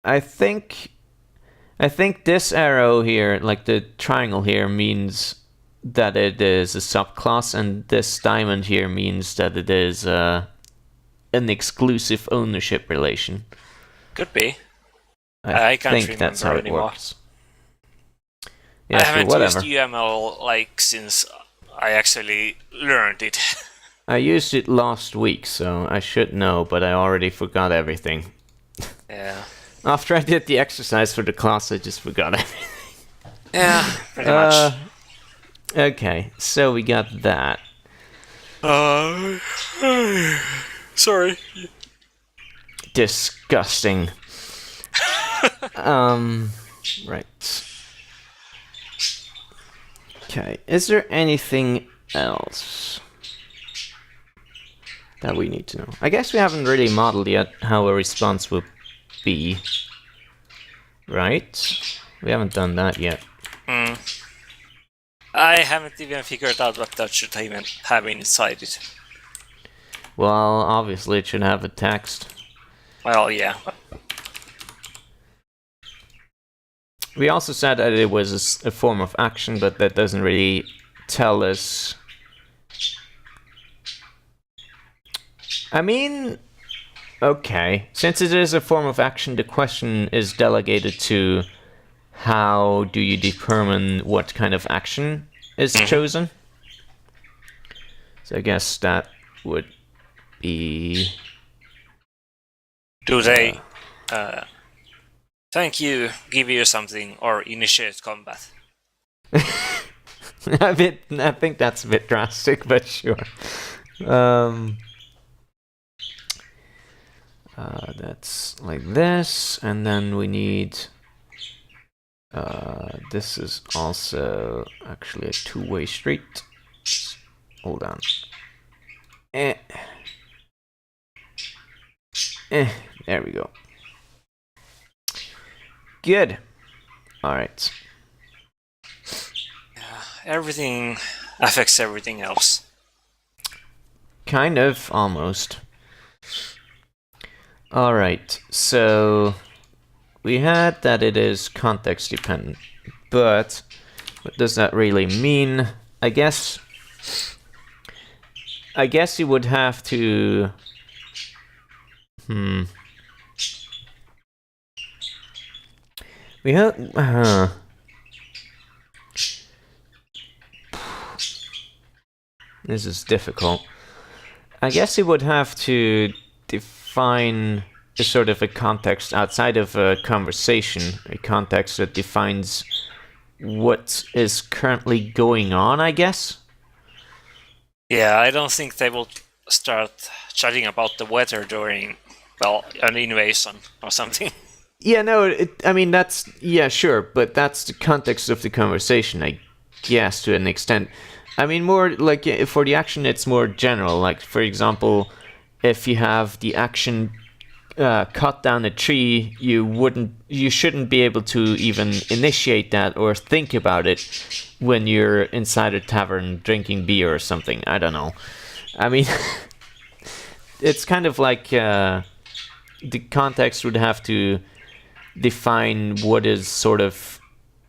I think this arrow here, like the triangle here, means that it is a subclass, and this diamond here means that it is an exclusive ownership relation. Could be. I can't think remember that's how it anymore. works. Yeah, I haven't whatever. used UML like since I actually learned it. I used it last week, so I should know, but I already forgot everything. Yeah. After I did the exercise for the class, I just forgot everything. Yeah, pretty much. Okay, so we got that. Sorry. Disgusting. Right. Okay, is there anything else that we need to know? I guess we haven't really modeled yet how a response would be. Right? We haven't done that yet. I haven't even figured out what that should even have inside it. Well, obviously it should have a text. Well, yeah. We also said that it was a form of action, but that doesn't really tell us. I mean, okay. Since it is a form of action, the question is delegated to how do you determine what kind of action is chosen? So I guess that would be... Do they thank you, give you something, or initiate combat? I think that's a bit drastic, but sure. That's like this, and then we need... this is also actually a two-way street. Hold on. There we go. Good. Alright. Yeah, everything affects everything else. Kind of, almost. Alright, so... we had that it is context dependent, but what does that really mean? I guess you would have to... We have. This is difficult. I guess it would have to define a sort of a context outside of a conversation, a context that defines what is currently going on, I guess. Yeah, I don't think they will start chatting about the weather during, well, an invasion or something. Yeah, no, I mean, that's, yeah, sure, but that's the context of the conversation, I guess, to an extent. I mean, more like for the action, it's more general. Like, for example, if you have the action cut down a tree, you shouldn't be able to even initiate that or think about it when you're inside a tavern drinking beer or something. I don't know. I mean, it's kind of like the context would have to define what is sort of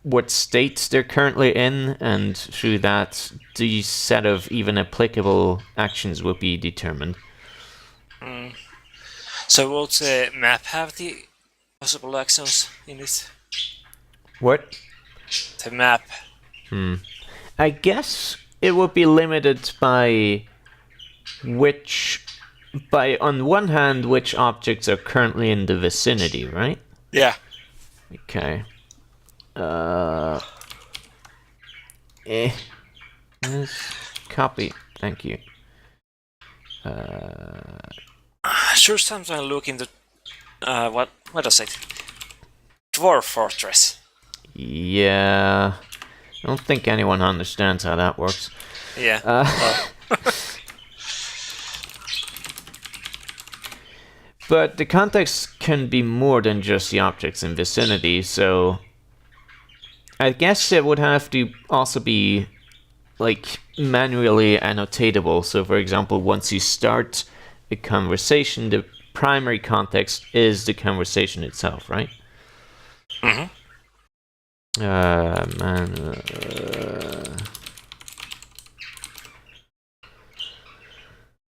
what state they're currently in, and through that, the set of even applicable actions will be determined. So will the map have the possible actions in it? What? The map. I guess it would be limited by on one hand, which objects are currently in the vicinity, right? Yeah. Okay. Yes. Copy. Thank you. Sure, sometimes I look into what is it? Dwarf Fortress. Yeah. I don't think anyone understands how that works. Yeah. But the context can be more than just the objects in vicinity, so I guess it would have to also be like manually annotatable. So for example, once you start a conversation, the primary context is the conversation itself, right? Mm-hmm.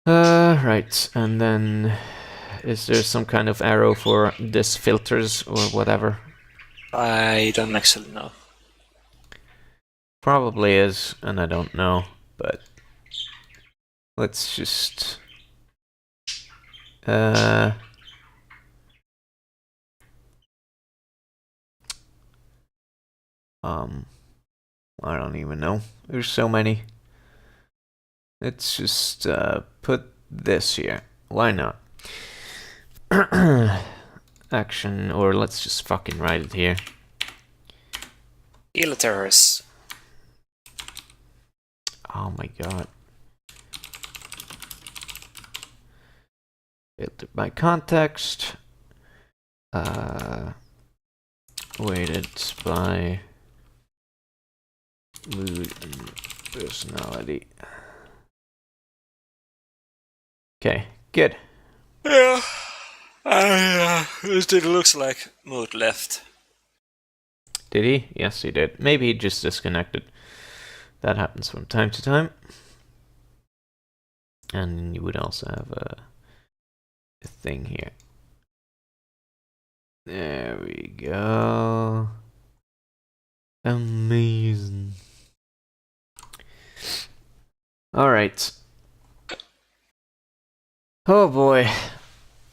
Right, and then is there some kind of arrow for this filters or whatever? I don't actually know. Probably is, and I don't know, but let's just I don't even know. There's so many. Let's just put this here. Why not? Action, or let's just fucking write it here. Filters. Oh my god. Filtered by context. Weighted by mood and personality. Okay, good. Yeah. It looks like Mood left. Did he? Yes, he did. Maybe he just disconnected. That happens from time to time. And you would also have a thing here. There we go. Amazing. Alright. Oh boy.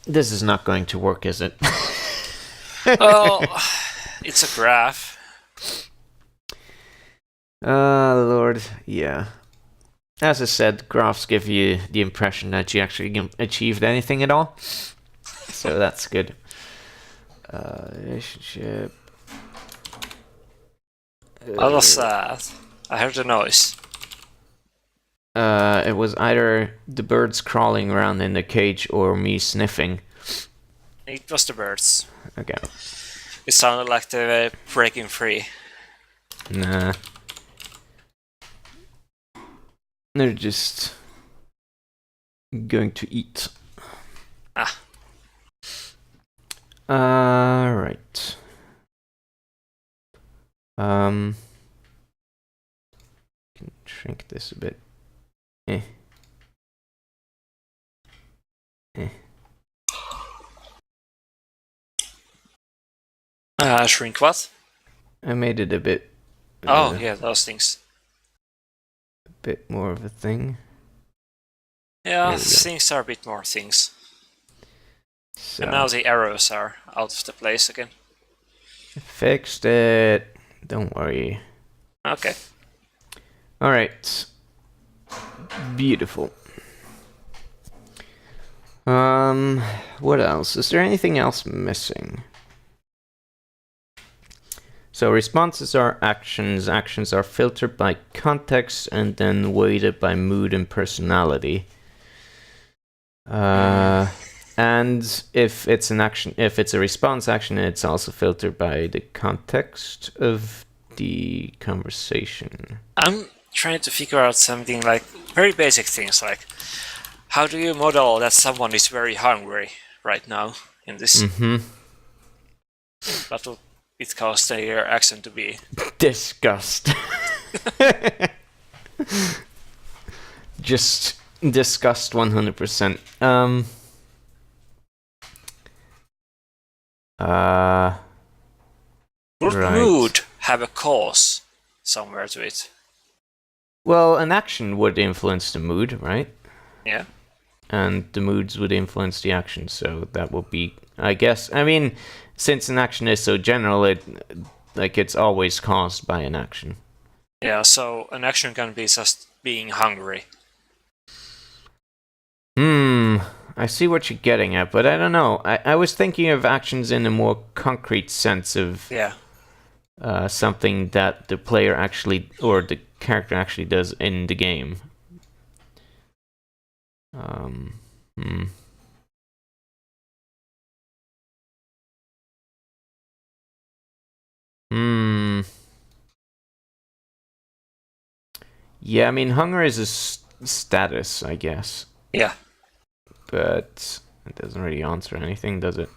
This is not going to work, is it? Oh, it's a graph. Lord, yeah. As I said, graphs give you the impression that you actually achieved anything at all. So that's good. Relationship. What was that? I heard a noise. It was either the birds crawling around in the cage or me sniffing. It was the birds. Okay. It sounded like they were breaking free. Nah. They're just going to eat. Ah. Right. Can shrink this a bit. Shrink what? I made it a bit. Oh, yeah, those things. A bit more of a thing. Yeah, things are a bit more things. So, And now the arrows are out of the place again. fixed it. Don't worry. Okay. Alright. Beautiful. What else? Is there anything else missing? So responses are actions. Actions are filtered by context and then weighted by mood and personality. And if it's an action, if it's a response action, it's also filtered by the context of the conversation. I'm trying to figure out something like very basic things like how do you model that someone is very hungry right now in this? What would it cause their action to be? Disgust. Just disgust 100%. Would Right. mood have a cause somewhere to it? Well, an action would influence the mood, right? Yeah. And the moods would influence the action, so that would be, I guess. I mean, since an action is so general, it's always caused by an action. Yeah, so an action can be just being hungry. I see what you're getting at, but I don't know. I was thinking of actions in a more concrete sense of something that the player actually, or the character actually does in the game. Yeah, I mean, hunger is a status, I guess. Yeah. But it doesn't really answer anything, does it?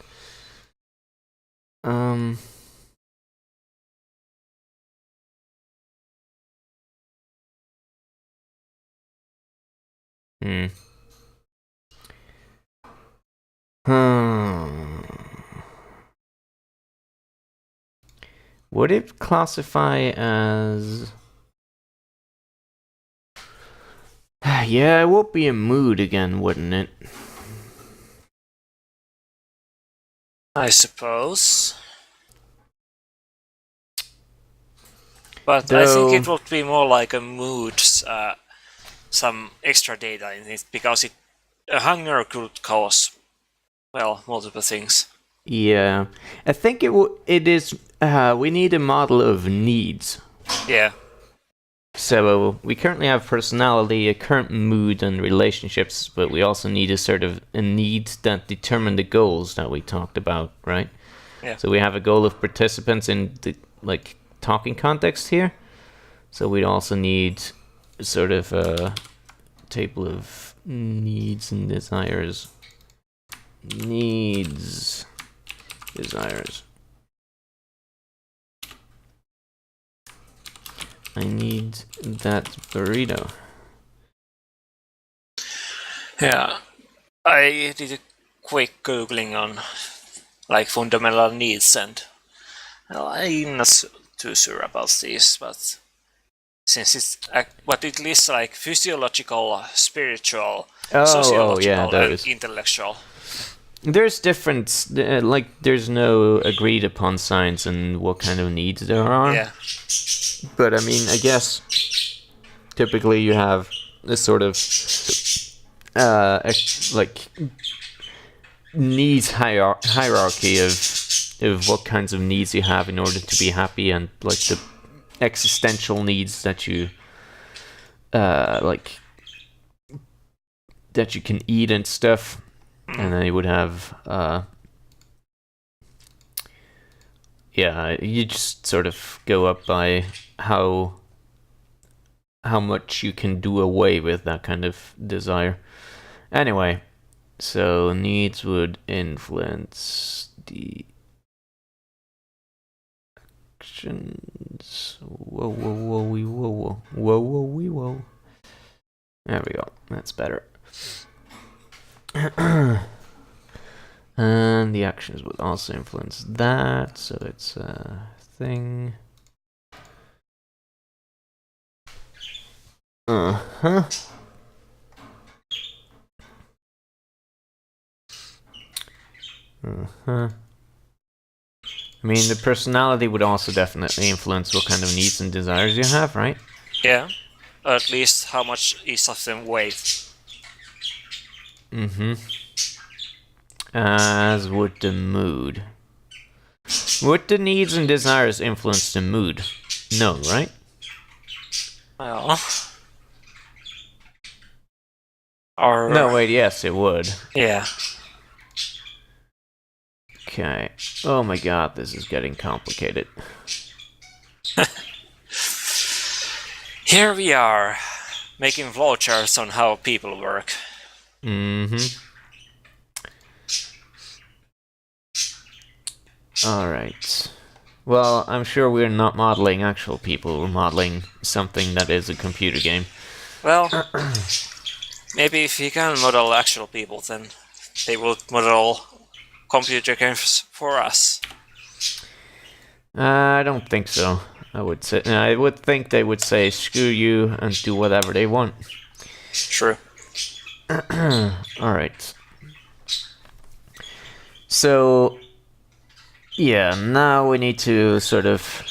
Would it classify as... Yeah, it would be a mood again, wouldn't it? I suppose. But I think it would be more like a mood, some extra data in it, because a hunger could cause, well, multiple things. Yeah, I think it is. We need a model of needs. Yeah. So we currently have personality, a current mood, and relationships, but we also need a sort of a need that determine the goals that we talked about, right? Yeah. So we have a goal of participants in the talking context here. So we'd also need sort of a table of needs and desires. Needs, desires. I need that burrito. Yeah. I did a quick googling on like fundamental needs, and well, I'm not too sure about these, but since it's what it lists like physiological, spiritual, sociological, and intellectual. There's different, there's no agreed upon science and what kind of needs there are. Yeah. But I mean, I guess typically you have this sort of needs hierarchy of what kinds of needs you have in order to be happy, and like the existential needs that you that you can eat and stuff. And then you would have, you just sort of go up by how much you can do away with that kind of desire. Anyway, so needs would influence the actions. Whoa. There we go. That's better. And the actions would also influence that, so it's a thing. Uh-huh. Uh-huh. I mean, the personality would also definitely influence what kind of needs and desires you have, right? Yeah. Or at least how much each of them weigh. Mm-hmm. As would the mood. Would the needs and desires influence the mood? No, right? Well. Or. No, wait, yes, it would. Yeah. Okay. Oh my god, this is getting complicated. Here we are, making flowcharts on how people work. Mm-hmm. Alright. Well, I'm sure we're not modeling actual people, we're modeling something that is a computer game. Well, maybe if we can model actual people, then they will model computer games for us. I don't think so. I would think they would say screw you and do whatever they want. True. Alright. So, yeah, now we need to sort of...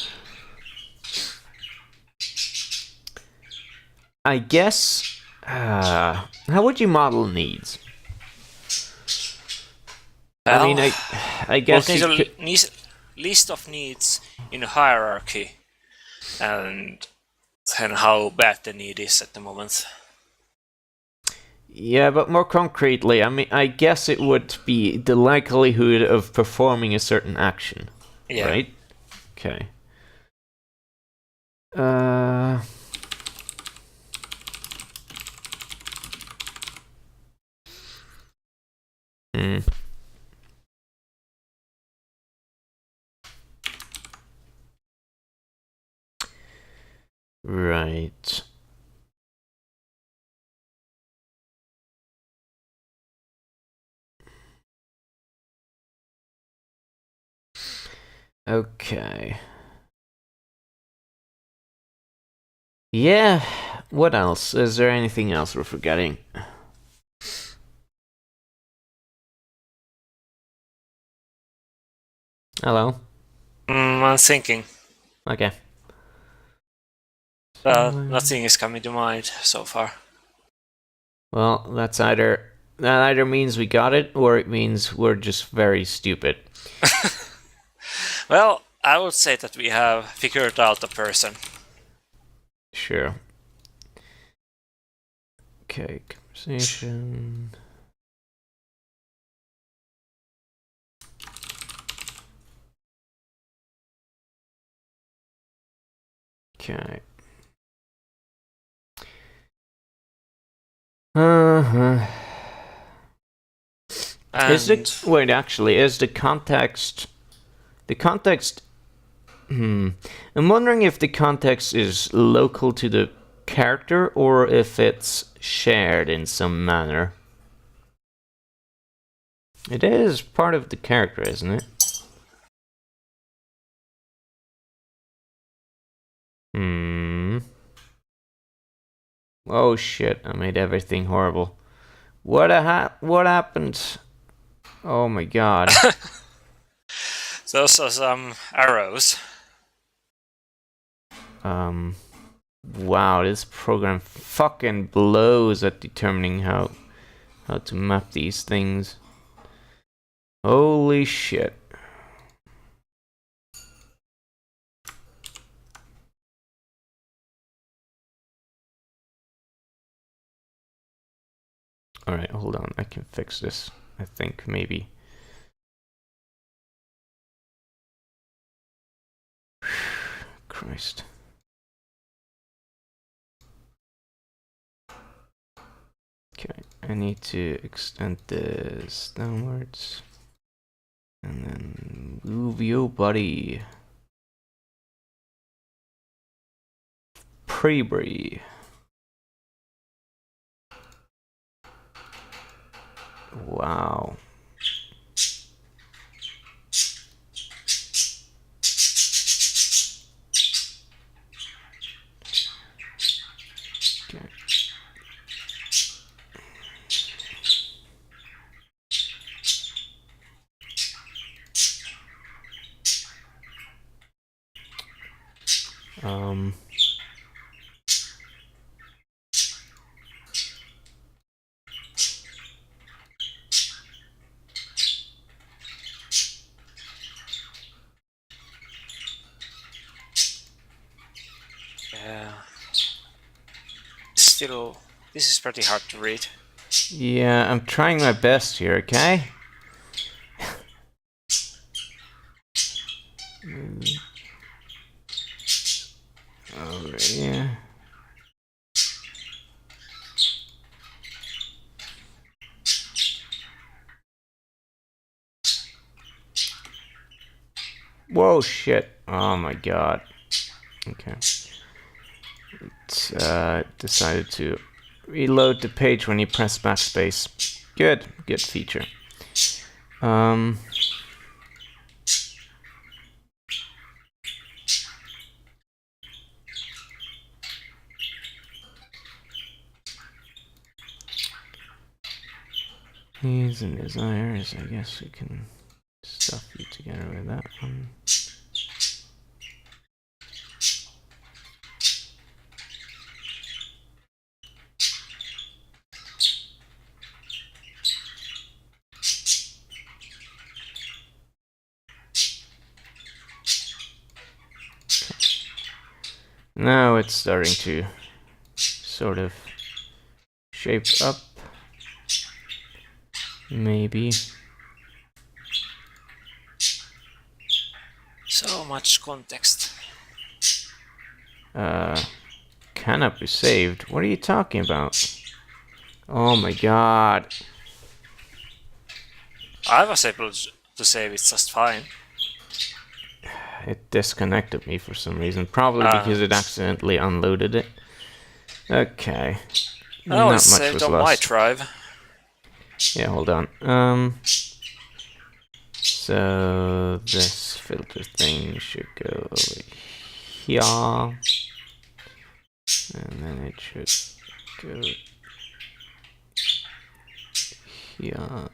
I guess... how would you model needs? Well, I mean, I guess we'll you need could... a list of needs in a hierarchy, and then how bad the need is at the moment. Yeah, but more concretely, I mean, I guess it would be the likelihood of performing a certain action, Yeah. right? Okay. Hmm. Right. Okay. Yeah, what else? Is there anything else we're forgetting? Hello? I'm thinking. Okay. Nothing is coming to mind so far. Well, that either means we got it, or it means we're just very stupid. Well, I would say that we have figured out a person. Sure. Okay, conversation. Okay. Uh-huh. Is the context... I'm wondering if the context is local to the character or if it's shared in some manner. It is part of the character, isn't it? Oh shit, I made everything horrible. What happened? Oh my god. Those are some arrows. Wow, this program fucking blows at determining how to map these things. Holy shit. Alright, hold on, I can fix this. I think, maybe. Christ. Okay, I need to extend this downwards. And then move your body. Pre-brie. Wow. Yeah. Still, this is pretty hard to read. Yeah, I'm trying my best here, okay? Over here. Whoa, shit. Oh my god. Okay. It's decided to reload the page when you press backspace. Good feature. Needs and desires, I guess we can stuff you together with that one. Now it's starting to sort of shape up. Maybe. So much context. Cannot be saved. What are you talking about? Oh my god. I was able to save it just fine. It disconnected me for some reason. Probably because it accidentally unloaded it. Okay. Oh, Not it's much saved was on my lost. drive. Yeah, hold on. So this filter thing should go over here. And then it should go here.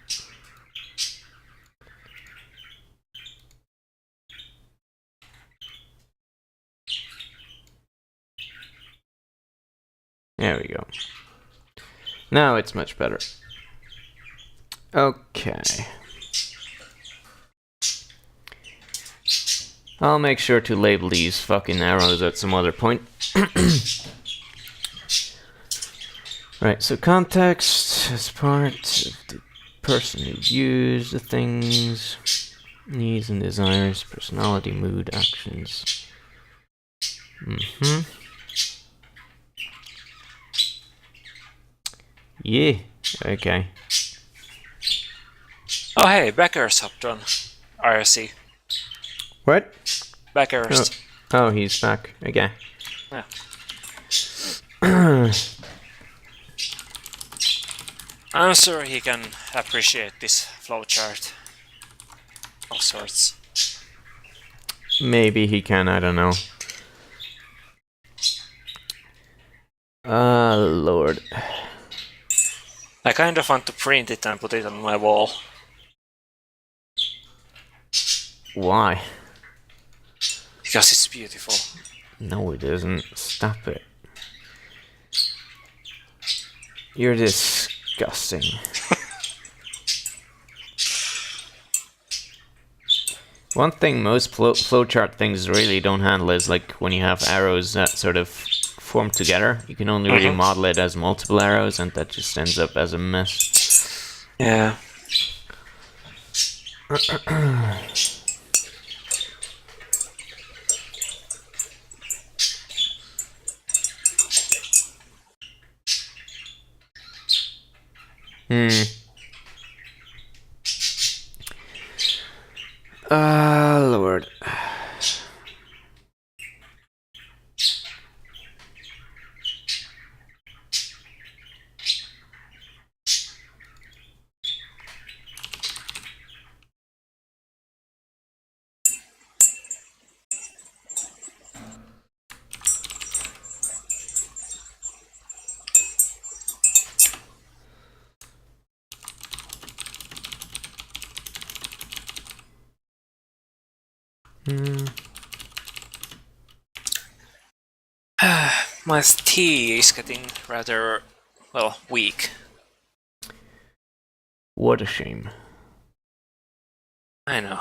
There we go. Now it's much better. Okay. I'll make sure to label these fucking arrows at some other point. Right, so context is part of the person who views the things, needs and desires, personality, mood, actions. Yeah, okay. Oh hey, Beckers hopped on IRC. What? Beckers. Oh, he's back. Okay. Yeah. I'm sure he can appreciate this flowchart of sorts. Maybe he can, I don't know. Lord. I kind of want to print it and put it on my wall. Why? Because it's beautiful. No, it isn't. Stop it. You're disgusting. One thing most flowchart things really don't handle is like when you have arrows that sort of form together. You can only really model it as multiple arrows, and that just ends up as a mess. Yeah. Lord. My tea is getting rather, well, weak. What a shame. I know.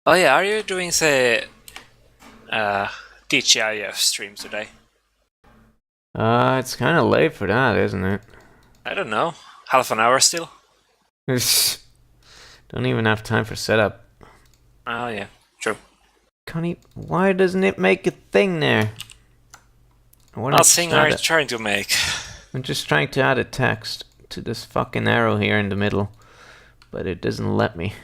Oh yeah, are you doing the DGIF stream today? It's kind of late for that, isn't it? I don't know. Half an hour still? Don't even have time for setup. Oh yeah, true. Connie, why doesn't it make a thing there? Nothing I'm trying to make. I'm just trying to add a text to this fucking arrow here in the middle, but it doesn't let me.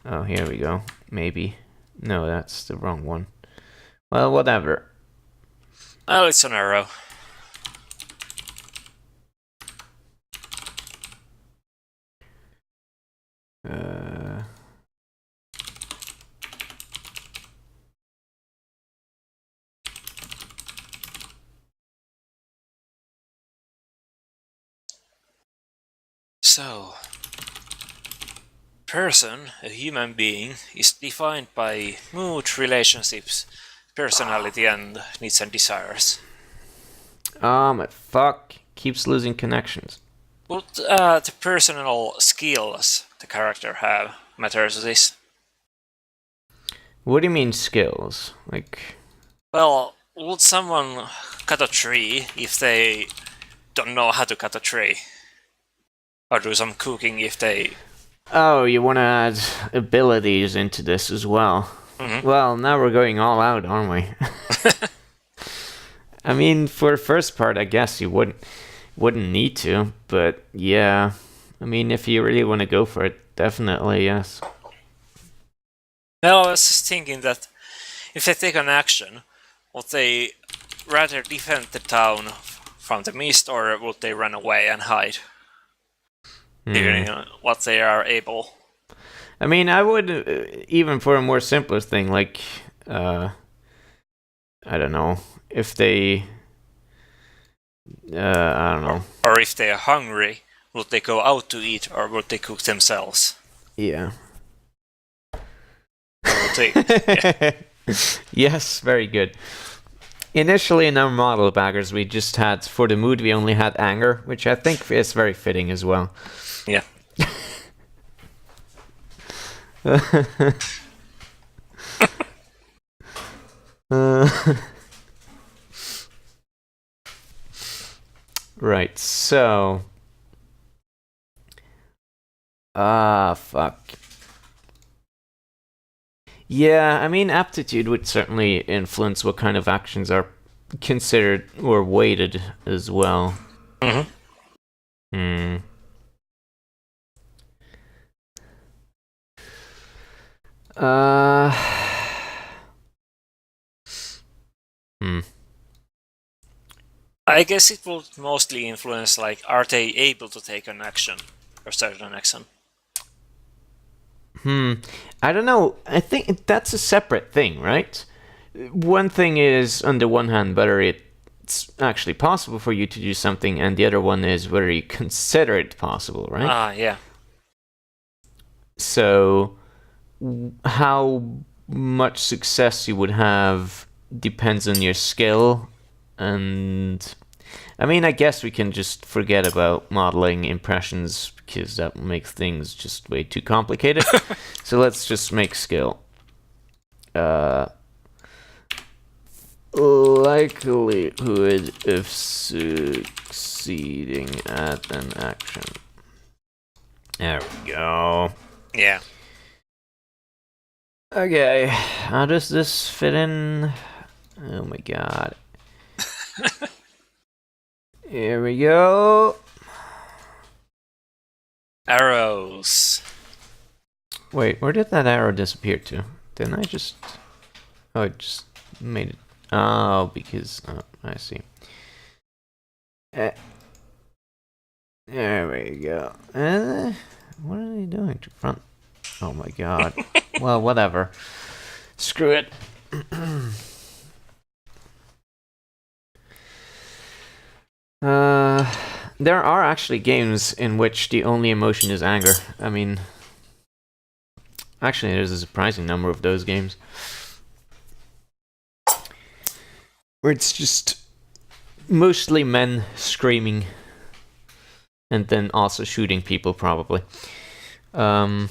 Oh, here we go. Maybe. No, that's the wrong one. Well, whatever. Oh, it's an arrow. So, person, a human being, is defined by mood, relationships, personality, and needs and desires. My fuck. Keeps losing connections. What the personal skills the character have matters to this. What do you mean skills? Like... Well, would someone cut a tree if they don't know how to cut a tree? Or do some cooking if they... Oh, you want to add abilities into this as well. Mm-hmm. Well, now we're going all out, aren't we? I mean, for the first part, I guess you wouldn't need to, but yeah. I mean, if you really want to go for it, definitely, yes. No, I was just thinking that if they take an action, would they rather defend the town from the mist, or would they run away and hide? Depending on what they are able. I mean, I would, even for a more simpler thing, like, I don't know, if they, I don't know. Or if they are hungry, would they go out to eat, or would they cook themselves? Yeah. Yeah. Yes, very good. Initially in our model baggers, we just had, for the mood, we only had anger, which I think is very fitting as well. Yeah. Right, so... fuck. Yeah, I mean, aptitude would certainly influence what kind of actions are considered or weighted as well. Mm-hmm. I guess it will mostly influence, like, are they able to take an action, or certain action? I don't know. I think that's a separate thing, right? One thing is, on the one hand, whether it's actually possible for you to do something, and the other one is whether you consider it possible, right? Ah, yeah. So, how much success you would have depends on your skill, and I mean, I guess we can just forget about modeling impressions because that makes things just way too complicated. So let's just make skill. Likelihood of succeeding at an action. There we go. Yeah. Okay, how does this fit in? Oh my god. Here we go. Arrows. Wait, where did that arrow disappear to? Didn't I just... Oh, it just made it... Oh, because... Oh, I see. There we go. What are they doing to front? Oh my god. Well, whatever. Screw it. There are actually games in which the only emotion is anger. I mean... Actually, there's a surprising number of those games. where it's just mostly men screaming and then also shooting people, probably. Yeah,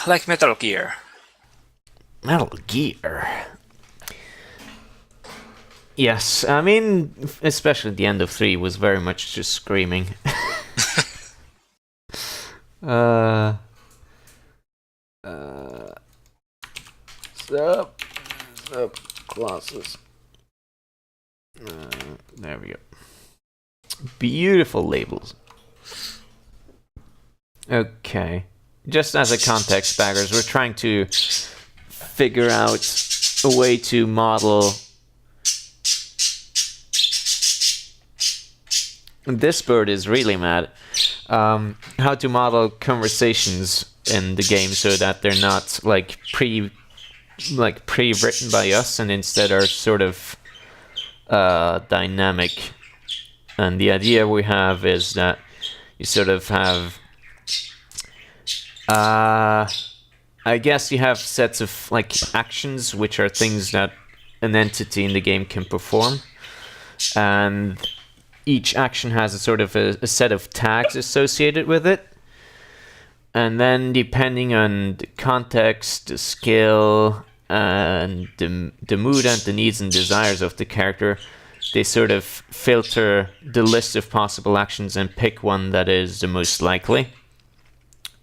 like Metal Gear. Metal Gear. Yes, I mean, especially the end of 3 was very much just screaming. Sup, classes. There we go. Beautiful labels. Okay. Just as a context, baggers, we're trying to figure out a way to model. This bird is really mad. How to model conversations in the game so that they're not like pre-written by us and instead are sort of dynamic. And the idea we have is that you sort of have I guess you have sets of like actions which are things that an entity in the game can perform, and each action has a sort of a set of tags associated with it. And then depending on the context, the skill, and the mood and the needs and desires of the character, they sort of filter the list of possible actions and pick one that is the most likely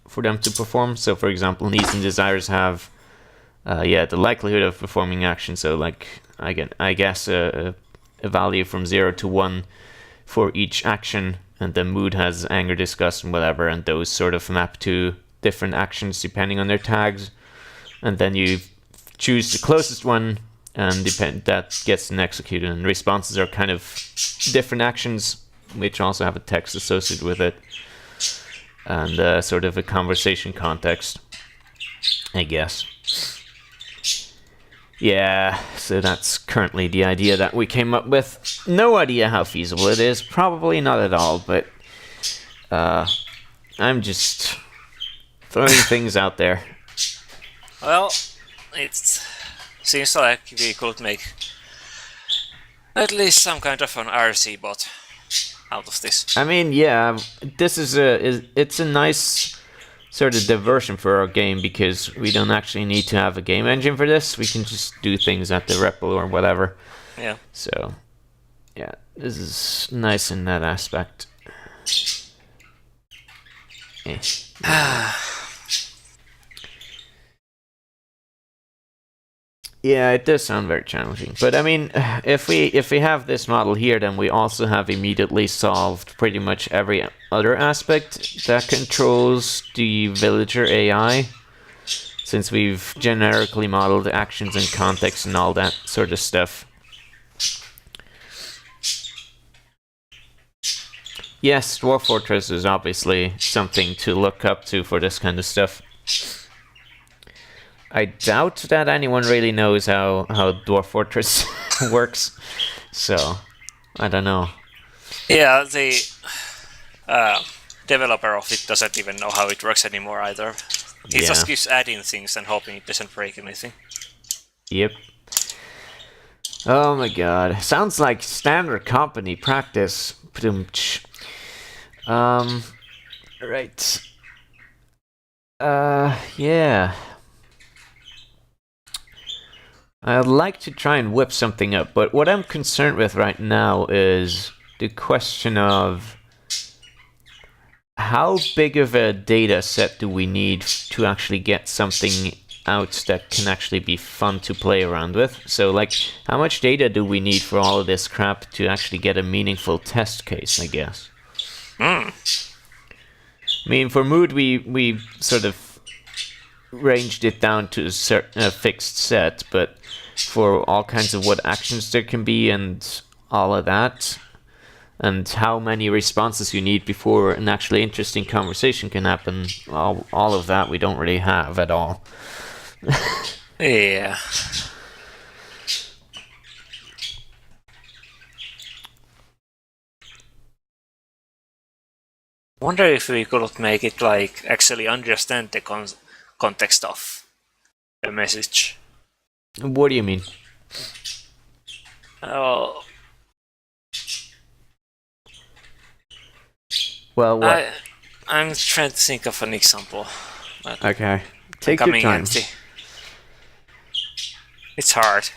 for them to perform. So for example, needs and desires have the likelihood of performing action. So like I guess a value from 0 to 1 for each action, and the mood has anger, disgust, and whatever, and those sort of map to different actions depending on their tags. And then you choose the closest one, and that gets then executed. And responses are kind of different actions which also have a text associated with it, and sort of a conversation context, I guess. Yeah, so that's currently the idea that we came up with. No idea how feasible it is, probably not at all, but I'm just throwing things out there. Well, it seems like we could make at least some kind of an RC bot out of this. I mean, yeah, this it's a nice sort of diversion for our game, because we don't actually need to have a game engine for this. We can just do things at the REPL or whatever. Yeah. So, yeah, this is nice in that aspect. Yeah, it does sound very challenging. But I mean, if we have this model here, then we also have immediately solved pretty much every other aspect that controls the villager AI, since we've generically modeled actions and context and all that sort of stuff. Yes, Dwarf Fortress is obviously something to look up to for this kind of stuff. I doubt that anyone really knows how Dwarf Fortress works, so I don't know. Yeah, the developer of it doesn't even know how it works anymore either. He just keeps adding things and hoping it doesn't break anything. Yep. Oh my god. Sounds like standard company practice. Right. Yeah. I'd like to try and whip something up, but what I'm concerned with right now is the question of how big of a data set do we need to actually get something out that can actually be fun to play around with. So, like, how much data do we need for all of this crap to actually get a meaningful test case, I guess? I mean, for mood, we sort of ranged it down to a fixed set, but for all kinds of what actions there can be and all of that, and how many responses you need before an actually interesting conversation can happen, all of that we don't really have at all. Yeah. Wonder if we could make it like actually understand the context of the message. What do you mean? Oh, Well, what? I'm trying to think of an example. But Okay. I'm Take your coming time. empty. It's hard.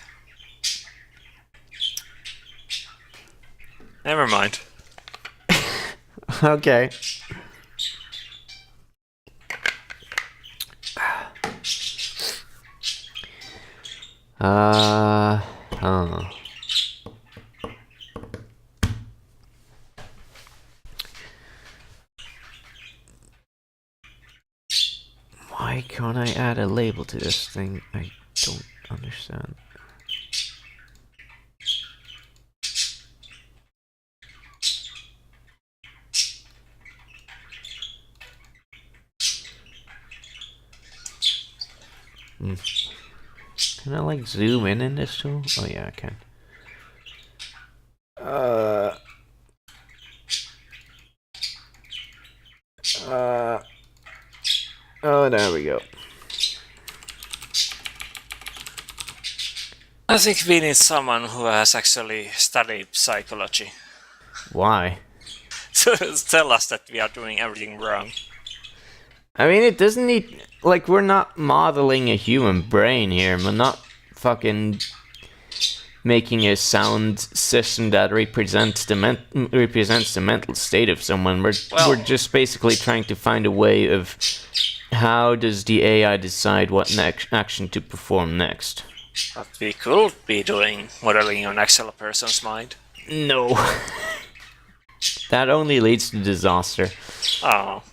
Never mind. Okay. Huh. Why can't I add a label to this thing? I don't understand. Can I like zoom in this tool? Oh yeah, I can. Oh, there we go. I think we need someone who has actually studied psychology Why? to tell us that we are doing everything wrong. I mean, it doesn't need... Like, we're not modeling a human brain here. We're not fucking making a sound system that represents the mental state of someone. We're just basically trying to find a way of how does the AI decide what next action to perform next. But we could be doing modeling on actual person's mind. No. That only leads to disaster. Oh.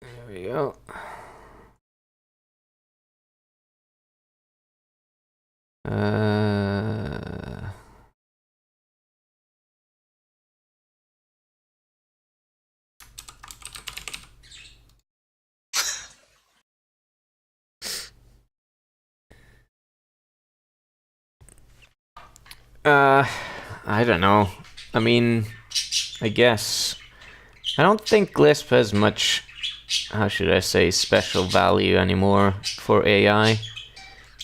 There we go. I don't know. I mean, I guess. I don't think Lisp has much, how should I say, special value anymore for AI.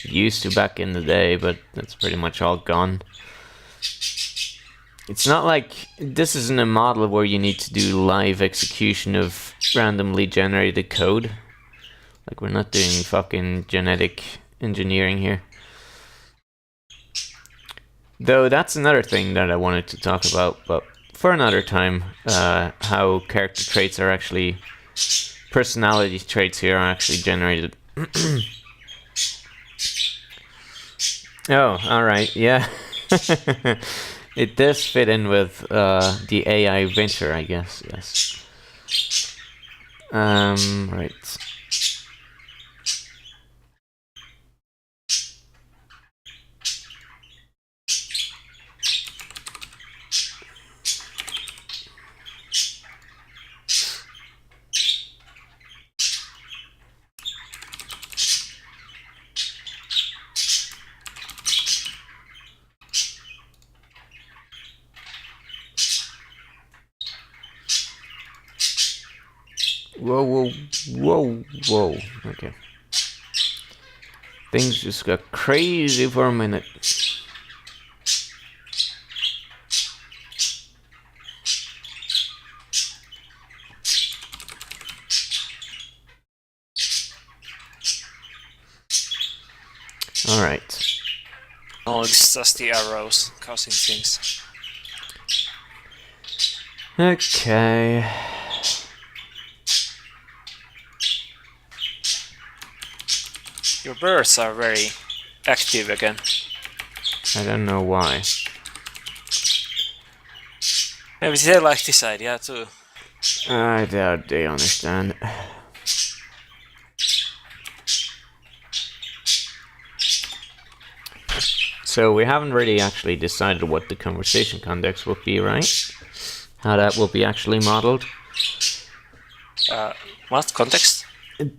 It used to back in the day, but that's pretty much all gone. It's not like, this isn't a model where you need to do live execution of randomly generated code. Like, we're not doing fucking genetic engineering here. Though that's another thing that I wanted to talk about, but for another time, how character traits are actually, personality traits here are actually generated. Oh, alright, yeah. It does fit in with the AI Venture, I guess, yes. Right. Whoa, whoa, whoa, whoa. Okay. Things just got crazy for a minute. Alright. Oh, it's just the arrows causing things. Okay. Your birds are very active again. I don't know why. Maybe they like this idea too. I doubt they understand. So we haven't really actually decided what the conversation context will be, right? How that will be actually modeled. What context?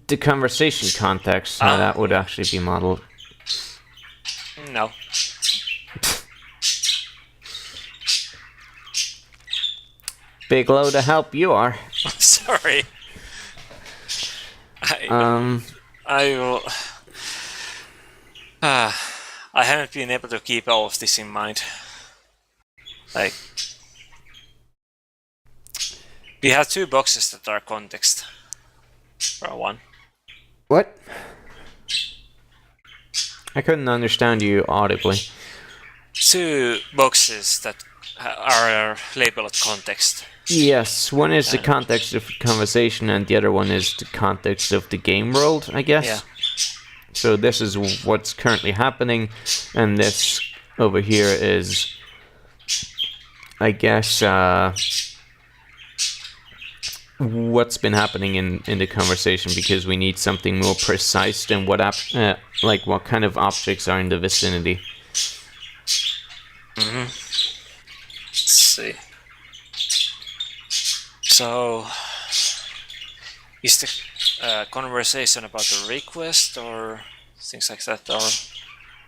The conversation context, how that would actually be modeled. No. big load of help you are. Sorry. I will. I haven't been able to keep all of this in mind. Like, we have 2 boxes that are context. For one. What? I couldn't understand you audibly. 2 boxes that are labeled context. Yes, one is the context of the conversation and the other one is the context of the game world, I guess. Yeah. So this is what's currently happening, and this over here is, I guess, what's been happening in the conversation, because we need something more precise than what like what kind of objects are in the vicinity. Let's see. So, is the conversation about the request or things like that, or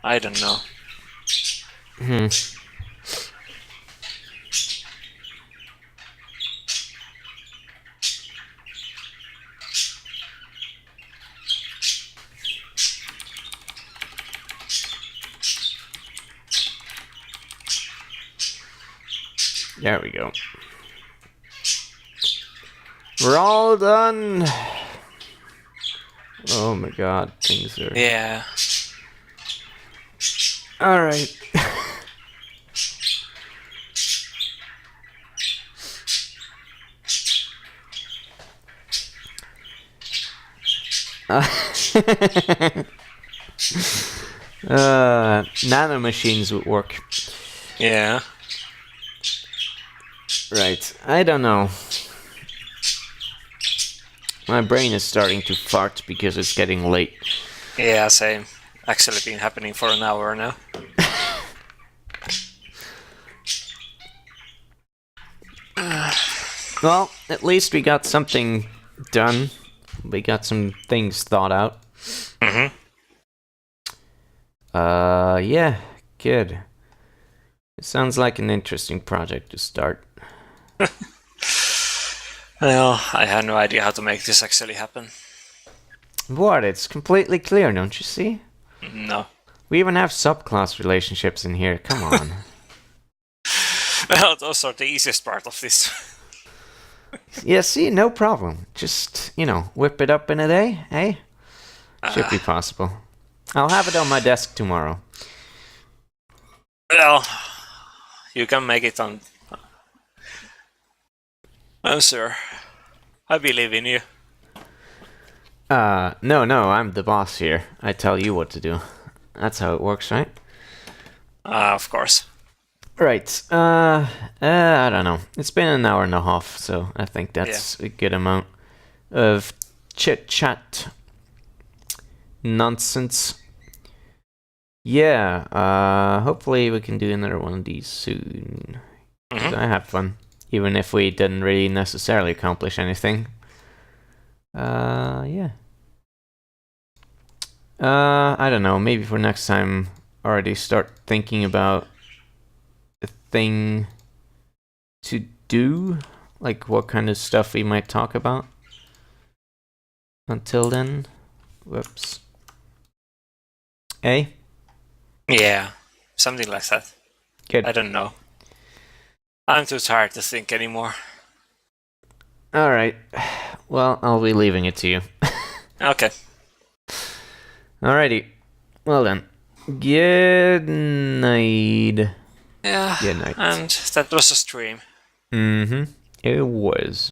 I don't know. There we go. We're all done. Oh my god, things are... Yeah. Alright. Nanomachines would work. Yeah. Right, I don't know. My brain is starting to fart because it's getting late. Yeah, same. Actually been happening for an hour now. Well, at least we got something done. We got some things thought out. Mm-hmm. Yeah, good. It sounds like an interesting project to start. Well, I had no idea how to make this actually happen. What? It's completely clear, don't you see? No. We even have subclass relationships in here. Come on. Well, those are the easiest part of this. Yeah, see, no problem. Just, whip it up in a day, eh? Should be possible. I'll have it on my desk tomorrow. Well, you can make it on... I'm sure. I believe in you. No, I'm the boss here. I tell you what to do. That's how it works, right? Of course. Right. I don't know. It's been an hour and a half, so I think that's a good amount of chit-chat nonsense. Yeah, hopefully we can do another one of these soon. 'Cause I had fun, even if we didn't really necessarily accomplish anything. Yeah. I don't know, maybe for next time already start thinking about a thing to do, like what kind of stuff we might talk about. Until then, whoops. Eh? Yeah, something like that. Good. I don't know. I'm too tired to think anymore. Alright. Well, I'll be leaving it to you. Okay. Alrighty. Well then. Good night. Yeah, Good night. and that was a stream. Mm-hmm. It was.